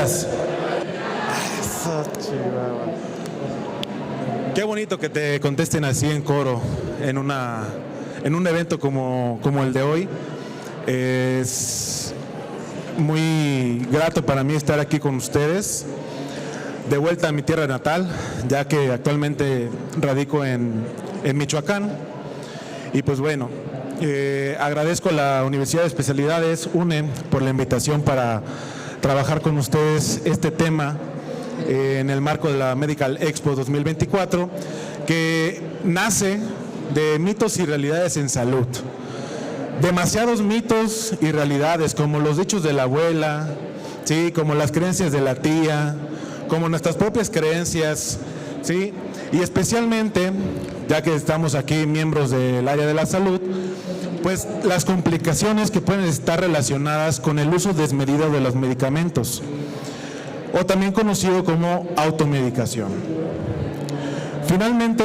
días. Eso, Chihuahua. Qué bonito que te contesten así en coro en un evento como el de hoy. Es muy grato para mí estar aquí con ustedes, de vuelta a mi tierra natal, ya que actualmente radico en Michoacán. Y pues bueno, agradezco a la Universidad de Especialidades, UNE, por la invitación para trabajar con ustedes este tema en el marco de la Medical Expo 2024, que nace de mitos y realidades en salud. Demasiados mitos y realidades, como los dichos de la abuela, ¿sí? Como las creencias de la tía, como nuestras propias creencias, ¿sí? Y especialmente, ya que estamos aquí miembros del área de la salud, pues las complicaciones que pueden estar relacionadas con el uso desmedido de los medicamentos, o también conocido como automedicación. Finalmente,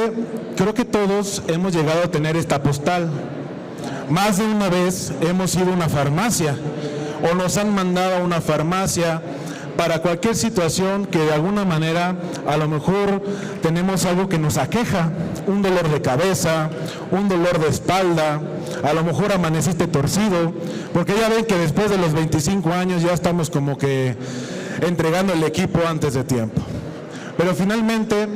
creo que todos hemos llegado a tener esta postal. Más de una vez hemos ido a una farmacia o nos han mandado a una farmacia para cualquier situación que de alguna manera a lo mejor tenemos algo que nos aqueja, un dolor de cabeza, un dolor de espalda, a lo mejor amaneciste torcido, porque ya ven que después de los 25 años ya estamos como que entregando el equipo antes de tiempo. Pero finalmente,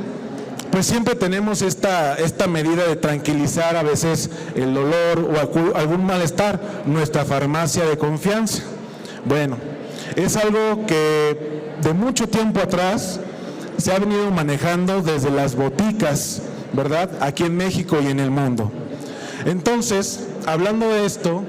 pues siempre tenemos esta medida de tranquilizar a veces el dolor o algún malestar, nuestra farmacia de confianza. Bueno, es algo que de mucho tiempo atrás se ha venido manejando desde las boticas, ¿verdad? Aquí en México y en el mundo. Entonces, hablando de esto,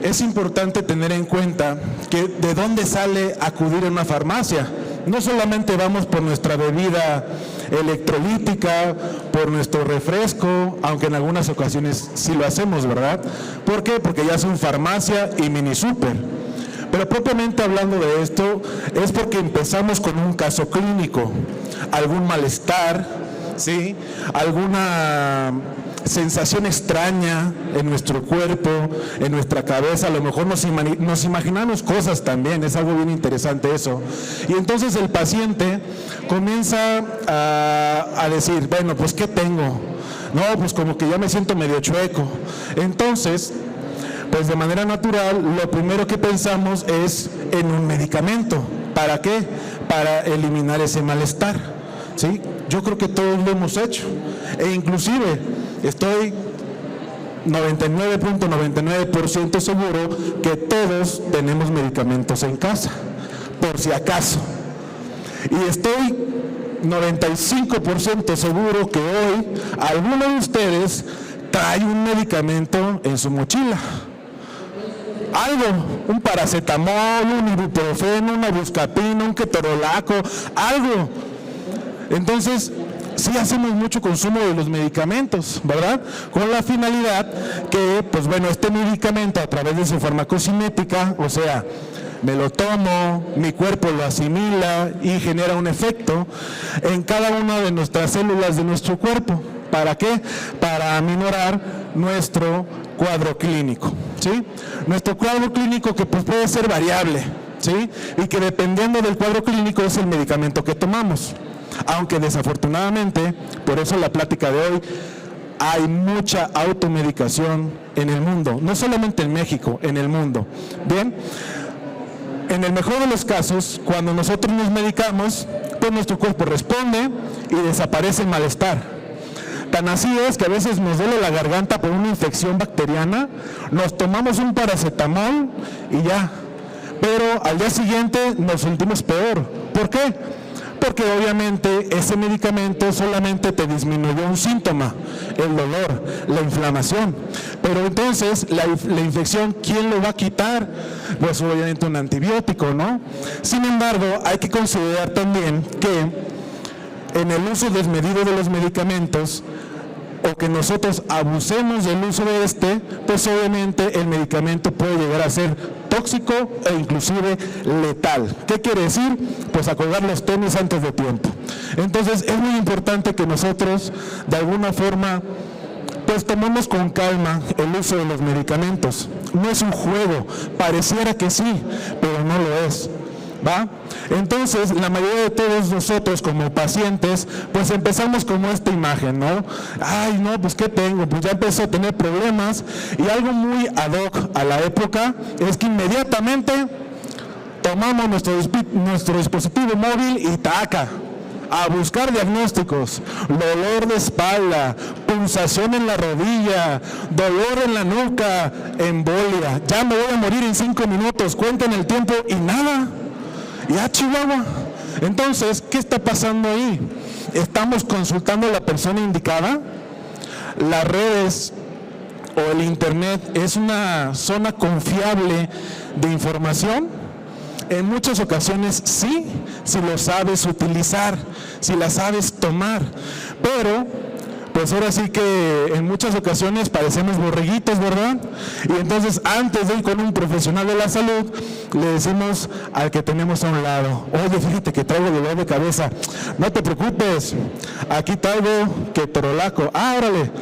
es importante tener en cuenta que de dónde sale acudir a una farmacia. No solamente vamos por nuestra bebida electrolítica, por nuestro refresco, aunque en algunas ocasiones sí lo hacemos, ¿verdad? ¿Por qué? Porque ya son farmacia y mini súper. Pero propiamente hablando de esto, es porque empezamos con un caso clínico, algún malestar, ¿sí? Alguna sensación extraña en nuestro cuerpo, en nuestra cabeza, a lo mejor nos imaginamos cosas también, es algo bien interesante eso. Y entonces el paciente comienza a decir, bueno, pues ¿qué tengo? No, pues como que ya me siento medio chueco. Entonces, pues de manera natural, lo primero que pensamos es en un medicamento. ¿Para qué? Para eliminar ese malestar, ¿sí? Yo creo que todos lo hemos hecho. E inclusive, estoy 99.99% seguro que todos tenemos medicamentos en casa, por si acaso. Y estoy 95% seguro que hoy alguno de ustedes trae un medicamento en su mochila. Algo, un paracetamol, un ibuprofeno, una buscapina, un ketorolaco, algo. Entonces, sí hacemos mucho consumo de los medicamentos, ¿verdad? Con la finalidad que, pues bueno, este medicamento a través de su farmacocinética, o sea, me lo tomo, mi cuerpo lo asimila y genera un efecto en cada una de nuestras células de nuestro cuerpo. ¿Para qué? Para aminorar nuestro cuadro clínico, ¿sí? Nuestro cuadro clínico que pues puede ser variable, ¿sí? Y que dependiendo del cuadro clínico es el medicamento que tomamos. Aunque desafortunadamente, por eso la plática de hoy, hay mucha automedicación en el mundo, no solamente en México, en el mundo. Bien, en el mejor de los casos, cuando nosotros nos medicamos, pues nuestro cuerpo responde y desaparece el malestar. Tan así es que a veces nos duele la garganta por una infección bacteriana, nos tomamos un paracetamol y ya, pero al día siguiente nos sentimos peor. ¿Por qué? Porque obviamente ese medicamento solamente te disminuyó un síntoma, el dolor, la inflamación. Pero entonces la infección, ¿quién lo va a quitar? Pues obviamente un antibiótico, ¿no? Sin embargo, hay que considerar también que en el uso desmedido de los medicamentos, o que nosotros abusemos del uso de pues obviamente el medicamento puede llegar a ser tóxico e inclusive letal. ¿Qué quiere decir? Pues a colgar los tenis antes de tiempo. Entonces es muy importante que nosotros de alguna forma pues tomemos con calma el uso de los medicamentos. No es un juego, pareciera que sí, pero no lo es. ¿va? Entonces, la mayoría de todos nosotros como pacientes, pues empezamos como esta imagen, ¿no? Ay, no, pues ¿qué tengo? Pues ya empezó a tener problemas, y algo muy ad hoc a la época es que inmediatamente tomamos nuestro dispositivo móvil y taca, a buscar diagnósticos, dolor de espalda, pulsación en la rodilla, dolor en la nuca, embolia, ya me voy a morir en 5 minutos, cuenten el tiempo y nada, ya Chihuahua. Entonces, ¿qué está pasando ahí? ¿Estamos consultando a la persona indicada? Las redes o el internet es una zona confiable de información. En muchas ocasiones sí, si lo sabes utilizar, si la sabes tomar, pero pues ahora sí que en muchas ocasiones parecemos borreguitos, ¿verdad? Y entonces antes de ir con un profesional de la salud, le decimos al que tenemos a un lado, oye, fíjate que traigo dolor de cabeza, no te preocupes, aquí traigo ketorolaco, órale.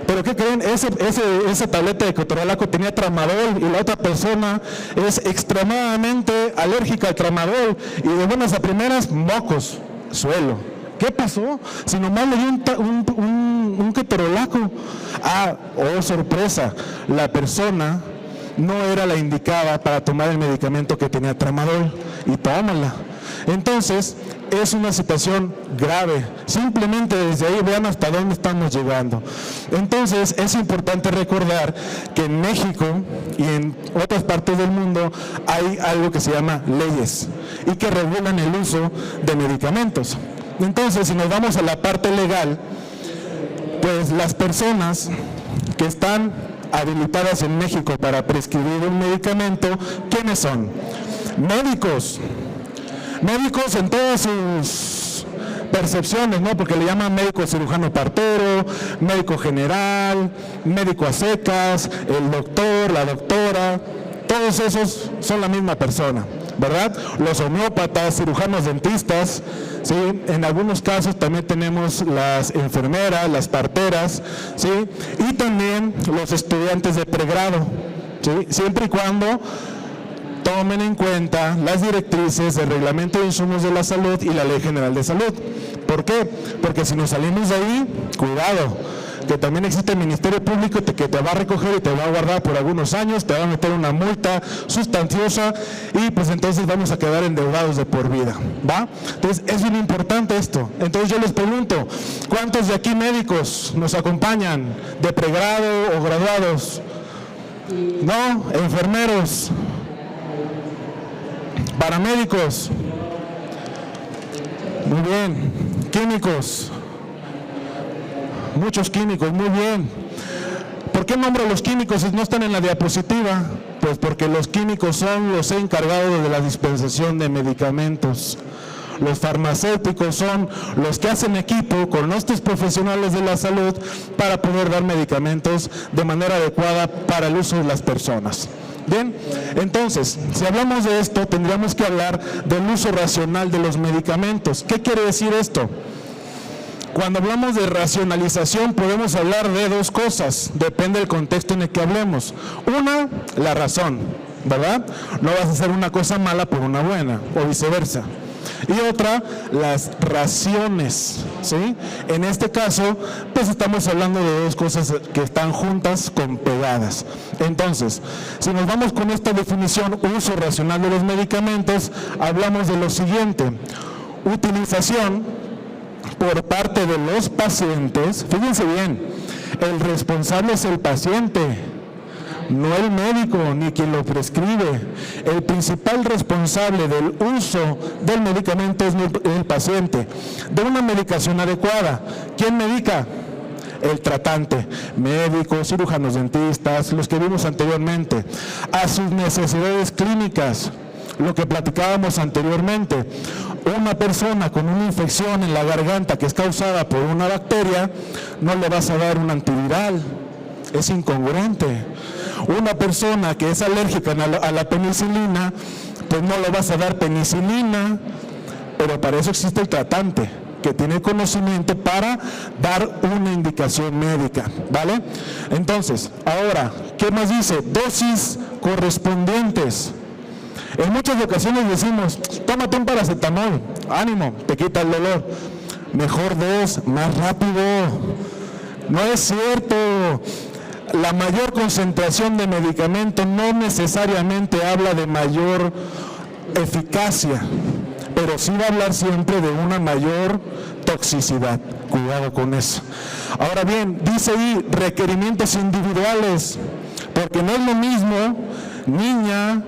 Pero ¿qué creen? Esa tableta de ketorolaco tenía tramadol, y la otra persona es extremadamente alérgica al tramadol, y de buenas a primeras, mocos, suelo. ¿Qué pasó? Si nomás le dio un ketorolaco. Oh sorpresa, la persona no era la indicada para tomar el medicamento que tenía tramadol, y tómala. Entonces, es una situación grave. Simplemente desde ahí vean hasta dónde estamos llegando. Entonces, es importante recordar que en México y en otras partes del mundo hay algo que se llama leyes y que regulan el uso de medicamentos. Entonces, si nos vamos a la parte legal, pues las personas que están habilitadas en México para prescribir un medicamento, ¿quiénes son? Médicos en todas sus percepciones, ¿no? Porque le llaman médico cirujano partero, médico general, médico a secas, el doctor, la doctora, todos esos son la misma persona, ¿verdad? Los homeópatas, cirujanos dentistas, ¿sí? En algunos casos también tenemos las enfermeras, las parteras, ¿sí? Y también los estudiantes de pregrado, ¿sí? Siempre y cuando tomen en cuenta las directrices del Reglamento de Insumos de la Salud y la Ley General de Salud. ¿Por qué? Porque si nos salimos de ahí, cuidado, que también existe el Ministerio Público que te va a recoger y te va a guardar por algunos años, te va a meter una multa sustanciosa, y pues entonces vamos a quedar endeudados de por vida, ¿va? Entonces es bien importante esto. Entonces yo les pregunto, ¿cuántos de aquí médicos nos acompañan de pregrado o graduados? No, enfermeros, paramédicos, muy bien, químicos, muchos químicos, muy bien. ¿Por qué nombro a los químicos si no están en la diapositiva? Pues porque los químicos son los encargados de la dispensación de medicamentos. Los farmacéuticos son los que hacen equipo con nuestros profesionales de la salud para poder dar medicamentos de manera adecuada para el uso de las personas. Bien, entonces, si hablamos de esto, tendríamos que hablar del uso racional de los medicamentos. ¿Qué quiere decir esto? Cuando hablamos de racionalización podemos hablar de dos cosas, depende del contexto en el que hablemos. Una, la razón, ¿verdad? No vas a hacer una cosa mala por una buena, o viceversa. Y otra, las raciones, ¿sí? En este caso, pues estamos hablando de dos cosas que están juntas con pegadas. Entonces, si nos vamos con esta definición, uso racional de los medicamentos, hablamos de lo siguiente: utilización por parte de los pacientes. Fíjense bien, el responsable es el paciente, no el médico ni quien lo prescribe. El principal responsable del uso del medicamento es el paciente. De una medicación adecuada, ¿quién medica? El tratante, médicos, cirujanos dentistas, los que vimos anteriormente. A sus necesidades clínicas, lo que platicábamos anteriormente. Una persona con una infección en la garganta que es causada por una bacteria, no le vas a dar un antiviral, es incongruente. Una persona que es alérgica a la penicilina, pues no le vas a dar penicilina, pero para eso existe el tratante, que tiene conocimiento para dar una indicación médica, ¿vale? Entonces, ahora, ¿qué más dice? Dosis correspondientes. En muchas ocasiones decimos, tómate un paracetamol, ánimo, te quita el dolor. Mejor dos, más rápido. No es cierto. La mayor concentración de medicamento no necesariamente habla de mayor eficacia, pero sí va a hablar siempre de una mayor toxicidad. Cuidado con eso. Ahora bien, dice ahí requerimientos individuales, porque no es lo mismo niña,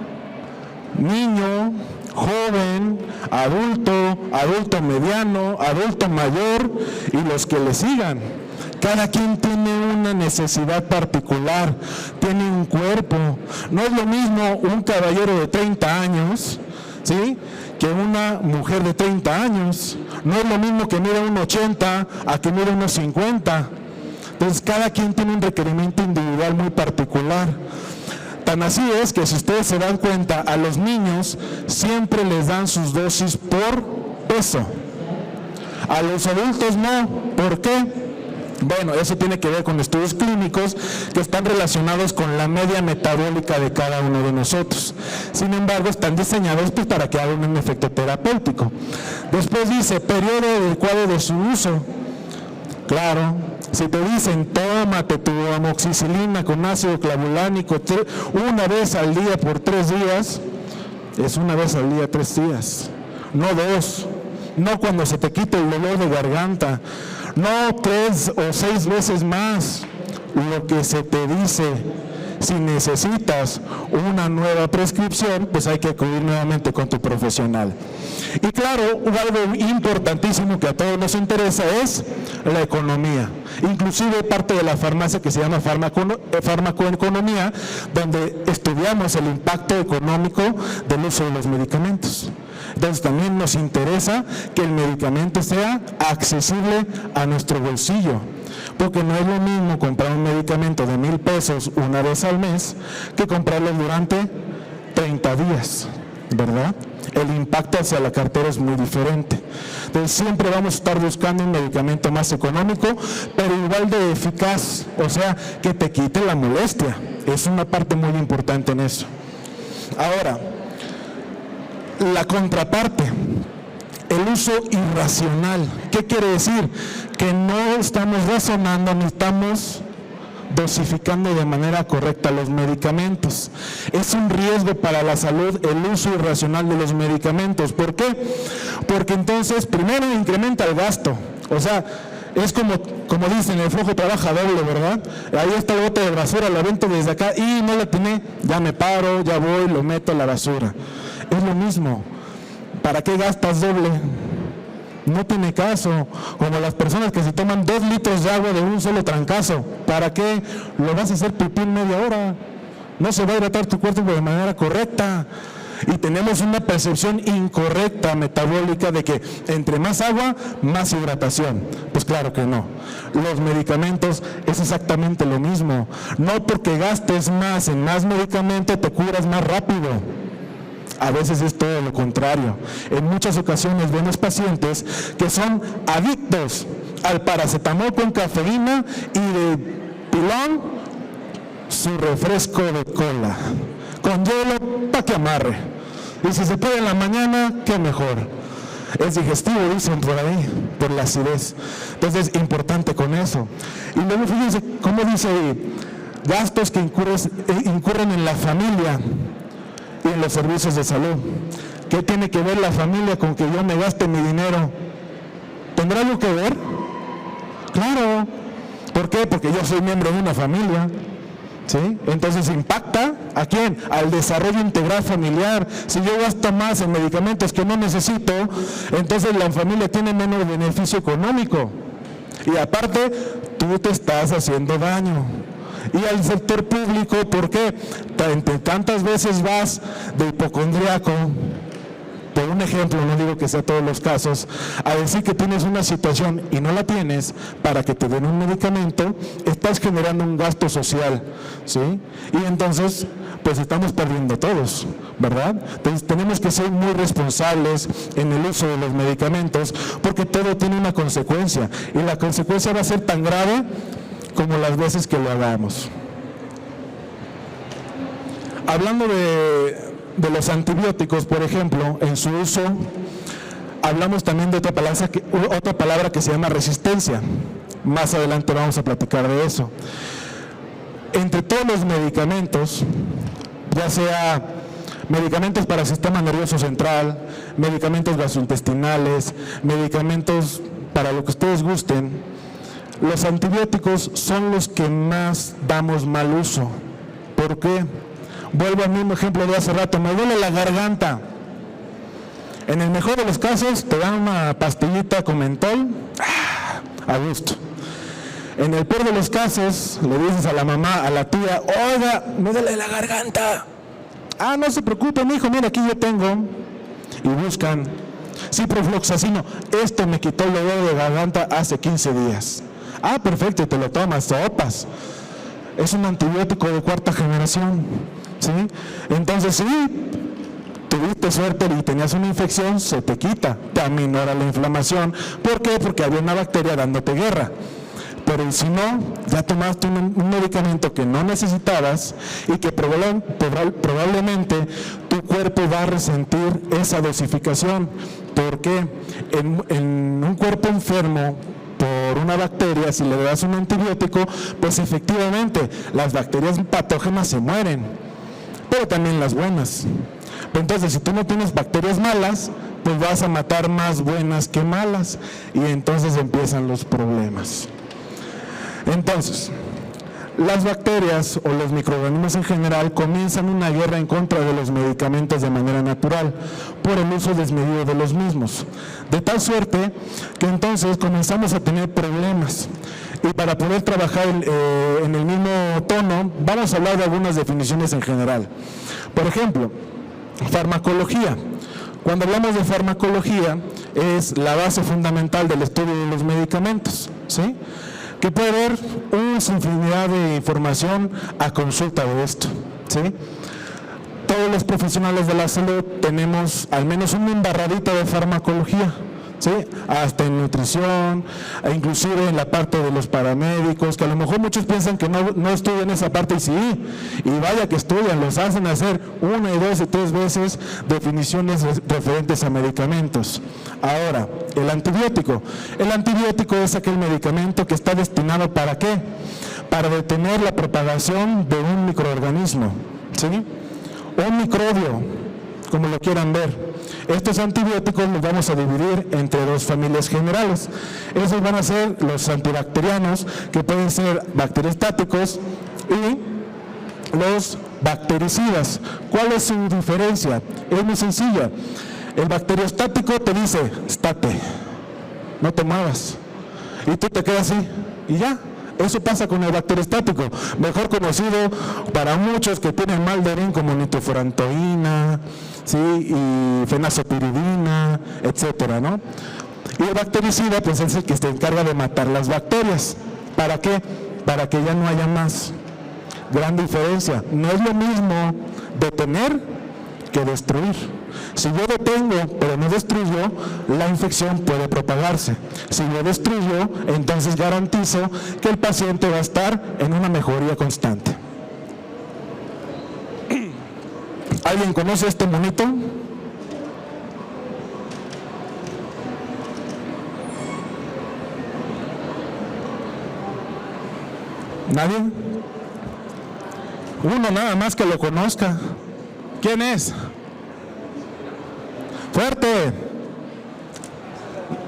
niño, joven, adulto mediano, adulto mayor y los que le sigan. Cada quien tiene una necesidad particular, tiene un cuerpo. No es lo mismo un caballero de 30 años, ¿sí?, que una mujer de 30 años. No es lo mismo que mida 1,80 a que mida 1,50. Entonces cada quien tiene un requerimiento individual muy particular. Tan así es que si ustedes se dan cuenta, a los niños siempre les dan sus dosis por peso. A los adultos no. ¿Por qué? Bueno, eso tiene que ver con estudios clínicos que están relacionados con la media metabólica de cada uno de nosotros. Sin embargo, están diseñados pues para que hagan un efecto terapéutico. Después dice, periodo adecuado de su uso. Claro, si te dicen, tómate tu amoxicilina con ácido clavulánico una vez al día por 3 días, es una vez al día 3 días, no 2. No cuando se te quite el dolor de garganta, no 3 o 6 veces más. Lo que se te dice. Si necesitas una nueva prescripción, pues hay que acudir nuevamente con tu profesional. Y claro, algo importantísimo que a todos nos interesa es la economía. Inclusive parte de la farmacia que se llama farmacoeconomía, donde estudiamos el impacto económico del uso de los medicamentos. Entonces también nos interesa que el medicamento sea accesible a nuestro bolsillo, porque no es lo mismo comprar un medicamento de 1,000 pesos una vez al mes que comprarlo durante 30 días, ¿verdad? El impacto hacia la cartera es muy diferente. Entonces siempre vamos a estar buscando un medicamento más económico, pero igual de eficaz, o sea, que te quite la molestia. Es una parte muy importante en eso. Ahora, la contraparte, el uso irracional. ¿Qué quiere decir? Que no estamos razonando ni estamos dosificando de manera correcta los medicamentos. Es un riesgo para la salud el uso irracional de los medicamentos. ¿Por qué? Porque entonces primero incrementa el gasto. O sea, es como dicen, el flojo trabaja doble, ¿verdad? Ahí está el bote de basura, lo avento desde acá y no lo tiene, ya me paro, ya voy, lo meto a la basura. Es lo mismo. ¿Para qué gastas doble? No tiene caso. Como las personas que se toman 2 litros de agua de un solo trancazo. ¿Para qué lo vas a hacer pipí en media hora? No se va a hidratar tu cuerpo de manera correcta. Y tenemos una percepción incorrecta metabólica de que entre más agua, más hidratación. Pues claro que no. Los medicamentos es exactamente lo mismo. No porque gastes más en más medicamento te curas más rápido. A veces es todo lo contrario. En muchas ocasiones vemos pacientes que son adictos al paracetamol con cafeína y de pilón su refresco de cola con hielo para que amarre. Y si se puede en la mañana, qué mejor. Es digestivo, dicen por ahí, por la acidez. Entonces es importante con eso. Y luego fíjense cómo dice ahí, gastos que incurren en la familia y en los servicios de salud. ¿Qué tiene que ver la familia con que yo me gaste mi dinero? ¿Tendrá algo que ver? Claro. ¿Por qué? Porque yo soy miembro de una familia. ¿Sí? Entonces impacta ¿a quién? Al desarrollo integral familiar. Si yo gasto más en medicamentos que no necesito, entonces la familia tiene menos beneficio económico. Y aparte, tú te estás haciendo daño. Y al sector público, ¿por qué? Tantas veces vas de hipocondriaco, por un ejemplo, no digo que sea todos los casos, a decir que tienes una situación y no la tienes para que te den un medicamento, estás generando un gasto social, ¿sí? Y entonces, pues estamos perdiendo todos, ¿verdad? Entonces tenemos que ser muy responsables en el uso de los medicamentos, porque todo tiene una consecuencia, y la consecuencia va a ser tan grave como las veces que lo hagamos. Hablando de de los antibióticos, por ejemplo, en su uso, hablamos también de otra palabra que se llama resistencia. Más adelante vamos a platicar de eso. Entre todos los medicamentos, ya sea medicamentos para el sistema nervioso central, medicamentos gastrointestinales, medicamentos para lo que ustedes gusten, los antibióticos son los que más damos mal uso. ¿Por qué? Vuelvo al mismo ejemplo de hace rato, me duele la garganta. En el mejor de los casos te dan una pastillita con mentol, a gusto. En el peor de los casos le dices a la mamá, a la tía, oiga, me duele la garganta. No se preocupe, mijo, mira, aquí yo tengo. Y buscan ciprofloxacino. Esto me quitó el dolor de garganta hace 15 días. Perfecto, y te lo tomas, sopas. Es un antibiótico de 4ª generación, ¿sí? Entonces, sí, tuviste suerte y tenías una infección, se te quita, te aminora la inflamación. ¿Por qué? Porque había una bacteria dándote guerra. Pero si no, ya tomaste un medicamento que no necesitabas y que probablemente tu cuerpo va a resentir esa dosificación. ¿Por qué? En un cuerpo enfermo por una bacteria, si le das un antibiótico, pues efectivamente las bacterias patógenas se mueren, pero también las buenas. Entonces, si tú no tienes bacterias malas, pues vas a matar más buenas que malas, y entonces empiezan los problemas. Entonces, las bacterias o los microorganismos en general comienzan una guerra en contra de los medicamentos de manera natural por el uso desmedido de los mismos, de tal suerte que entonces comenzamos a tener problemas. Y para poder trabajar en el mismo tono, vamos a hablar de algunas definiciones en general. Por ejemplo, farmacología. Cuando hablamos de farmacología, es la base fundamental del estudio de los medicamentos, ¿sí? Que puede haber una infinidad de información a consulta de esto, ¿sí? Todos los profesionales de la salud tenemos al menos una embarradita de farmacología, ¿sí? Hasta en nutrición, e inclusive en la parte de los paramédicos, que a lo mejor muchos piensan que no estudian esa parte, y sí, y vaya que estudian, los hacen hacer 1, 2 y 3 veces definiciones referentes a medicamentos. Ahora, el antibiótico es aquel medicamento que está destinado ¿para qué? Para detener la propagación de un microorganismo, ¿sí? Un microbio, como lo quieran ver. Estos antibióticos los vamos a dividir entre 2 familias generales. Esos van a ser los antibacterianos, que pueden ser bacteriostáticos, y los bactericidas. ¿Cuál es su diferencia? Es muy sencilla. El bacteriostático te dice, estate, no te muevas, y tú te quedas así, y ya. Eso pasa con el bacteriostático, mejor conocido para muchos que tienen mal de orín como nitrofurantoína, ¿sí? Y fenazopiridina, etcétera, ¿no? Y el bactericida, pues es el que se encarga de matar las bacterias. ¿Para qué? Para que ya no haya más. Gran diferencia. No es lo mismo detener que destruir. Si yo detengo pero no destruyo, la infección puede propagarse. Si yo destruyo, entonces garantizo que el paciente va a estar en una mejoría constante. ¿Alguien conoce este monito? ¿Nadie? Uno nada más que lo conozca. ¿Quién es? ¡Fuerte!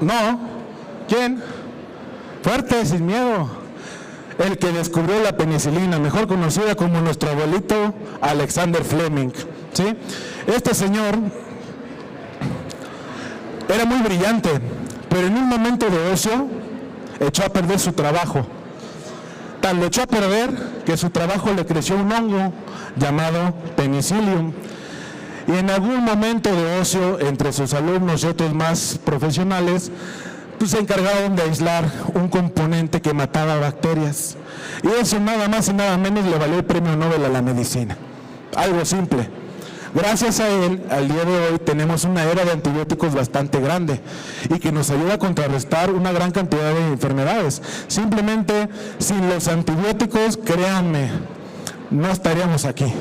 No. ¿Quién? Fuerte, sin miedo. El que descubrió la penicilina, mejor conocida como nuestro abuelito Alexander Fleming, ¿sí? Este señor era muy brillante, pero en un momento de ocio echó a perder su trabajo. Tal lo echó a perder que su trabajo le creció un hongo llamado penicillium. Y en algún momento de ocio, entre sus alumnos y otros más profesionales, pues se encargaron de aislar un componente que mataba bacterias. Y eso nada más y nada menos le valió el premio Nobel a la medicina. Algo simple. Gracias a él, al día de hoy tenemos una era de antibióticos bastante grande y que nos ayuda a contrarrestar una gran cantidad de enfermedades. Simplemente, sin los antibióticos, créanme, no estaríamos aquí.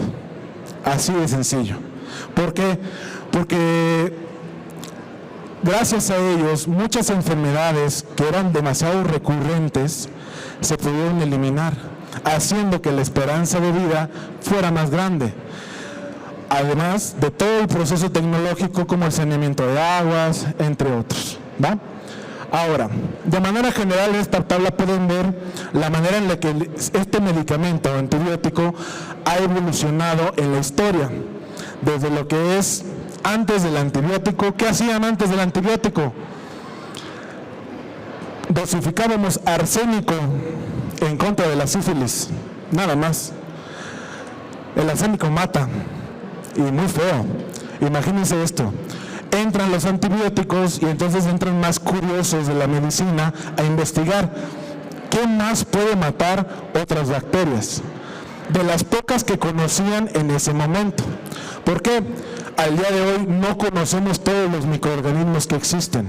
Así de sencillo. ¿Por qué? Porque gracias a ellos muchas enfermedades que eran demasiado recurrentes se pudieron eliminar, haciendo que la esperanza de vida fuera más grande. Además de todo el proceso tecnológico como el saneamiento de aguas, entre otros, ¿va? Ahora, de manera general en esta tabla pueden ver la manera en la que este medicamento antibiótico ha evolucionado en la historia, desde lo que es antes del antibiótico. ¿Qué hacían antes del antibiótico? Dosificábamos arsénico en contra de la sífilis, nada más. El arsénico mata, y muy feo. Imagínense esto. Entran los antibióticos y entonces entran más curiosos de la medicina a investigar qué más puede matar otras bacterias, de las pocas que conocían en ese momento. ¿Por qué? Al día de hoy no conocemos todos los microorganismos que existen.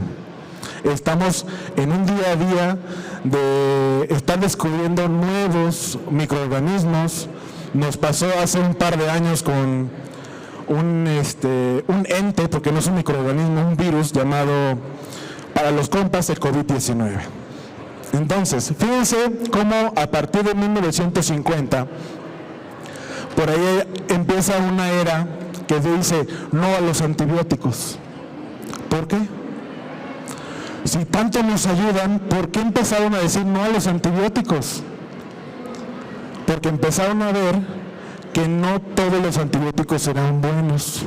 Estamos en un día a día de estar descubriendo nuevos microorganismos. Nos pasó hace un par de años con un ente, porque no es un microorganismo, un virus llamado, para los compas, el COVID-19. Entonces, fíjense cómo a partir de 1950, por ahí empieza una era que dice no a los antibióticos. ¿Por qué? Si tanto nos ayudan, ¿por qué empezaron a decir no a los antibióticos? Porque empezaron a ver que no todos los antibióticos eran buenos.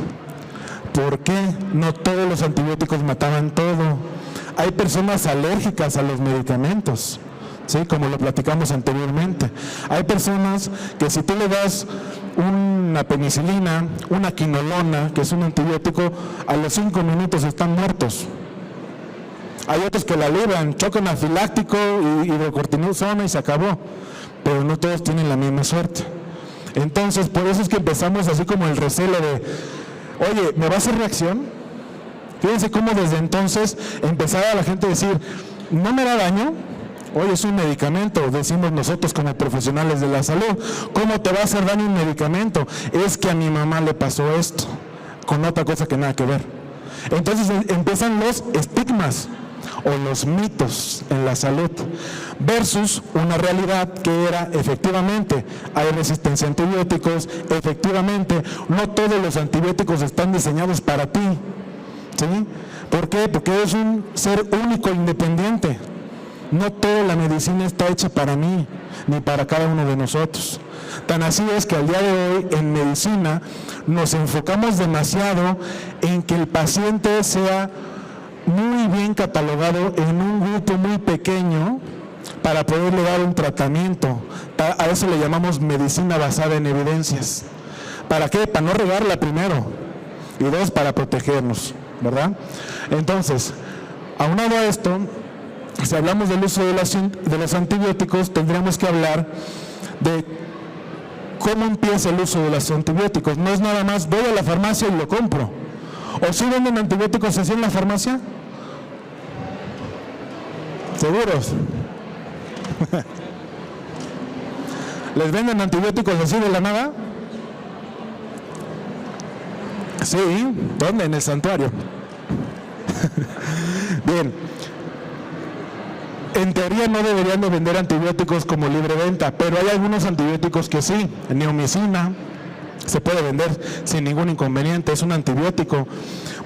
¿Por qué? No todos los antibióticos mataban todo. Hay personas alérgicas a los medicamentos, ¿sí? Como lo platicamos anteriormente. Hay personas que si tú le das una penicilina, una quinolona, que es un antibiótico, a los 5 minutos están muertos. Hay otros que la libran, choque anafiláctico y hidrocortisona y se acabó. Pero no todos tienen la misma suerte. Entonces, por eso es que empezamos así como el recelo de, oye, ¿me va a hacer reacción? Fíjense cómo desde entonces empezaba la gente a decir, ¿no me da daño? Oye, es un medicamento, decimos nosotros como profesionales de la salud. ¿Cómo te va a hacer daño un medicamento? Es que a mi mamá le pasó esto, con otra cosa que nada que ver. Entonces empiezan los estigmas o los mitos en la salud versus una realidad que era efectivamente hay resistencia a antibióticos, efectivamente no todos los antibióticos están diseñados para ti, ¿sí? ¿Por qué? Porque eres un ser único, independiente. No toda la medicina está hecha para mí ni para cada uno de nosotros. Tan así es que al día de hoy en medicina nos enfocamos demasiado en que el paciente sea muy bien catalogado en un grupo muy pequeño para poderle dar un tratamiento. A eso le llamamos medicina basada en evidencias. ¿Para qué? Para no regarla primero y dos, para protegernos, ¿verdad? Entonces, aunado a esto, si hablamos del uso de los antibióticos, tendríamos que hablar de cómo empieza el uso de los antibióticos. No es nada más voy a la farmacia y lo compro. ¿O sí venden antibióticos así en la farmacia? ¿Seguros? ¿Les venden antibióticos así de la nada? Sí, ¿dónde? En el santuario. Bien. En teoría no deberían de vender antibióticos como libre venta, pero hay algunos antibióticos que sí. Neomicina se puede vender sin ningún inconveniente, es un antibiótico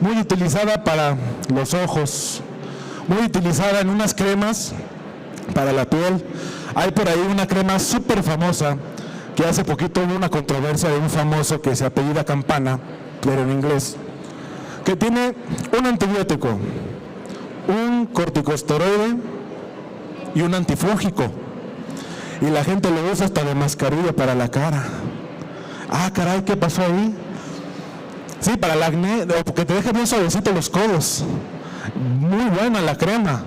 muy utilizada para los ojos, muy utilizada en unas cremas para la piel. Hay por ahí una crema súper famosa que hace poquito hubo una controversia de un famoso que se apellida Campana, pero en inglés, que tiene un antibiótico, un corticosteroide y un antifúngico, y la gente lo usa hasta de mascarilla para la cara. Ah, caray, ¿qué pasó ahí? Sí, para el acné, porque te deja bien suavecito los codos. Muy buena la crema,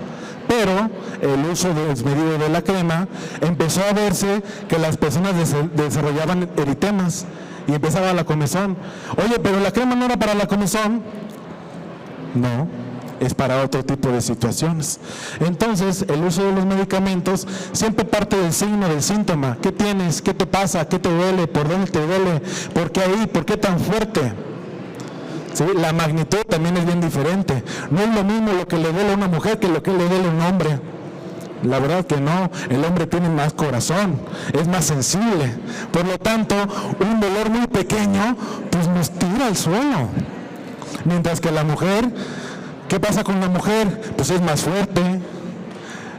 pero el uso desmedido de la crema empezó a verse que las personas desarrollaban eritemas y empezaba la comezón. Oye, pero la crema no era para la comezón. No, es para otro tipo de situaciones. Entonces, el uso de los medicamentos siempre parte del signo, del síntoma. ¿Qué tienes? ¿Qué te pasa? ¿Qué te duele? ¿Por dónde te duele? ¿Por qué ahí? ¿Por qué tan fuerte? ¿sí? La magnitud también es bien diferente. No es lo mismo lo que le duele a una mujer que lo que le duele a un hombre. La verdad que no, el hombre tiene más corazón, es más sensible. Por lo tanto, un dolor muy pequeño, pues nos tira al suelo. Mientras que la mujer, ¿qué pasa con la mujer? Pues es más fuerte,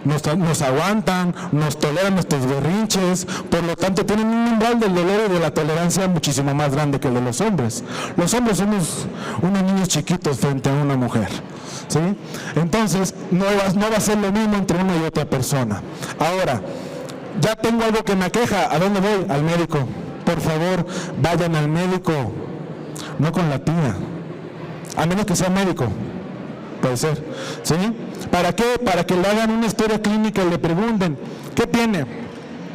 nos aguantan, nos toleran nuestros berrinches, por lo tanto tienen un umbral del dolor y de la tolerancia muchísimo más grande que el de los hombres. Los hombres somos unos niños chiquitos frente a una mujer, ¿sí? Entonces no va a ser lo mismo entre una y otra persona. Ahora, ya tengo algo que me aqueja, ¿a dónde voy? Al médico. Por favor, vayan al médico, no con la tía, a menos que sea médico. Puede ser, ¿sí? ¿Para qué? Para que le hagan una historia clínica y le pregunten, ¿qué tiene?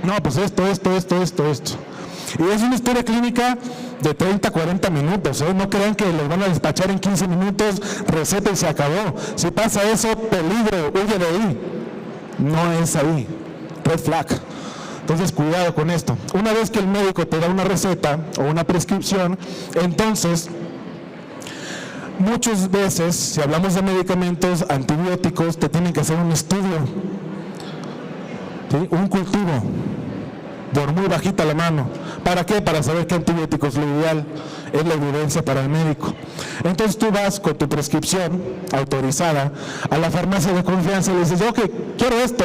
No, pues esto. Y es una historia clínica de 30, 40 minutos, ¿eh? No crean que los van a despachar en 15 minutos, receta y se acabó. Si pasa eso, peligro, huye de ahí. No es ahí, red flag. Entonces, cuidado con esto. Una vez que el médico te da una receta o una prescripción, entonces, muchas veces, si hablamos de medicamentos, antibióticos, te tienen que hacer un estudio, ¿sí? Un cultivo, por muy bajita la mano. ¿Para qué? Para saber qué antibiótico es lo ideal, es la evidencia para el médico. Entonces tú vas con tu prescripción autorizada a la farmacia de confianza y le dices, ok, quiero esto.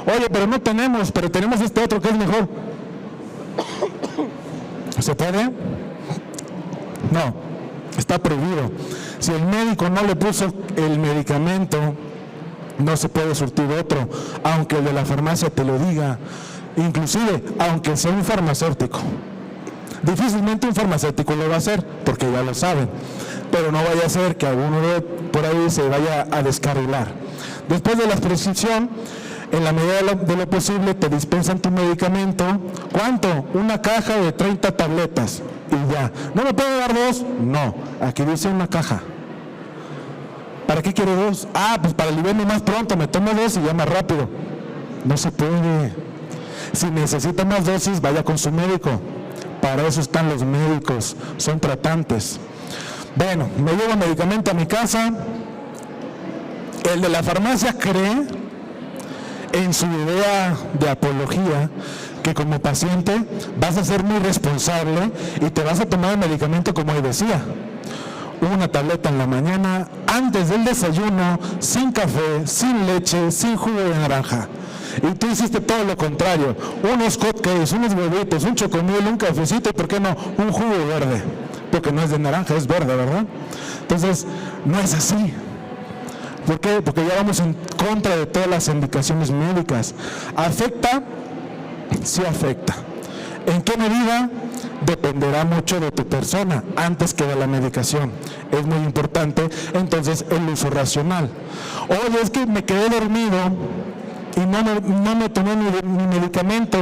Oye, pero no tenemos, pero tenemos este otro que es mejor. ¿Se puede? No, está prohibido. Si el médico no le puso el medicamento, no se puede surtir otro, aunque el de la farmacia te lo diga, inclusive aunque sea un farmacéutico. Difícilmente un farmacéutico lo va a hacer, porque ya lo saben, pero no vaya a ser que alguno por ahí se vaya a descarrilar. Después de la prescripción, en la medida de lo posible te dispensan tu medicamento. ¿Cuánto? Una caja de 30 tabletas y ya. ¿No me puedo dar 2? No, aquí dice una caja. ¿Para qué quiero 2? Ah, pues para aliviarme más pronto, me tomo 2 y ya más rápido. No se puede. Si necesita más dosis, vaya con su médico. Para eso están los médicos, son tratantes. Bueno, me llevo el medicamento a mi casa. El de la farmacia cree, en su idea de apología, que como paciente vas a ser muy responsable y te vas a tomar el medicamento como él decía. Una tableta en la mañana, antes del desayuno, sin café, sin leche, sin jugo de naranja. Y tú hiciste todo lo contrario, unos hotcakes, unos huevitos, un chocomil, un cafecito y ¿por qué no? Un jugo verde, porque no es de naranja, es verde, ¿verdad? Entonces, no es así. ¿Por qué? Porque ya vamos en contra de todas las indicaciones médicas. ¿Afecta? Sí afecta. ¿En qué medida? Dependerá mucho de tu persona, antes que de la medicación. Es muy importante, entonces, el uso racional. Oye, es que me quedé dormido y no me tomé mi medicamento.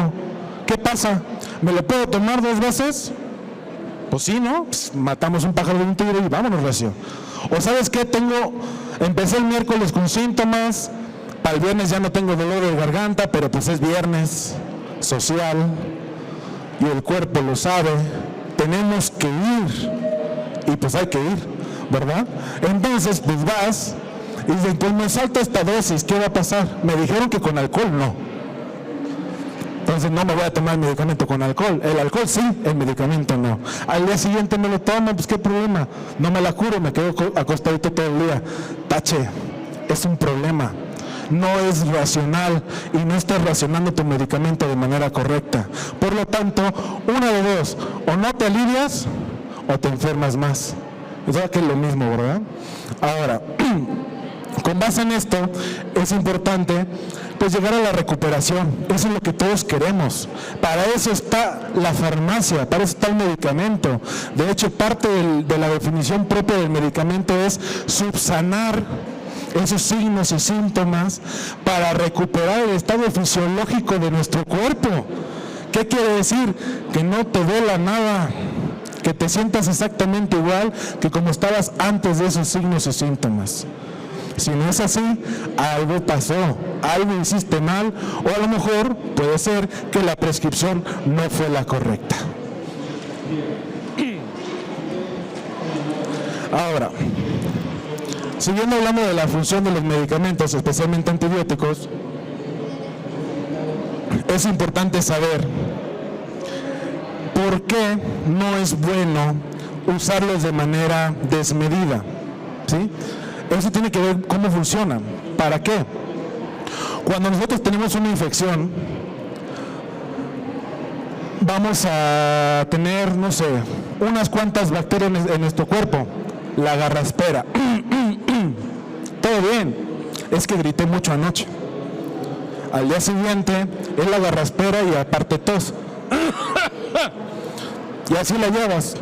¿Qué pasa? ¿Me lo puedo tomar 2 veces? Pues sí, ¿no? Pues matamos un pájaro de un tiro y vámonos, recio. O ¿sabes qué? Empecé el miércoles con síntomas, para el viernes ya no tengo dolor de garganta, pero pues es viernes social y el cuerpo lo sabe, tenemos que ir y pues hay que ir, ¿verdad? Entonces pues vas y dices, pues me salto esta dosis, ¿qué va a pasar? Me dijeron que con alcohol no, entonces no me voy a tomar el medicamento con alcohol. El alcohol sí, el medicamento no. Al día siguiente me lo tomo, pues qué problema, no me la curo, me quedo acostadito todo el día. Tache, es un problema, no es racional y no estás racionando tu medicamento de manera correcta. Por lo tanto, una de dos, o no te alivias o te enfermas más. O sea que es lo mismo, ¿verdad? Ahora, con base en esto, es importante pues llegar a la recuperación. Eso es lo que todos queremos. Para eso está la farmacia, para eso está el medicamento. De hecho, parte de la definición propia del medicamento es subsanar esos signos y síntomas para recuperar el estado fisiológico de nuestro cuerpo. ¿Qué quiere decir? Que no te duela nada, que te sientas exactamente igual que como estabas antes de esos signos y síntomas. Si no es así, algo pasó, algo hiciste mal, o a lo mejor puede ser que la prescripción no fue la correcta. Ahora, siguiendo hablando de la función de los medicamentos, especialmente antibióticos, es importante saber por qué no es bueno usarlos de manera desmedida, ¿sí? Eso tiene que ver cómo funcionan. ¿Para qué? Cuando nosotros tenemos una infección, vamos a tener, no sé, unas cuantas bacterias en nuestro cuerpo. La garraspera. Todo bien, es que grité mucho anoche. Al día siguiente es la garraspera y aparte tos. Y así la llevas.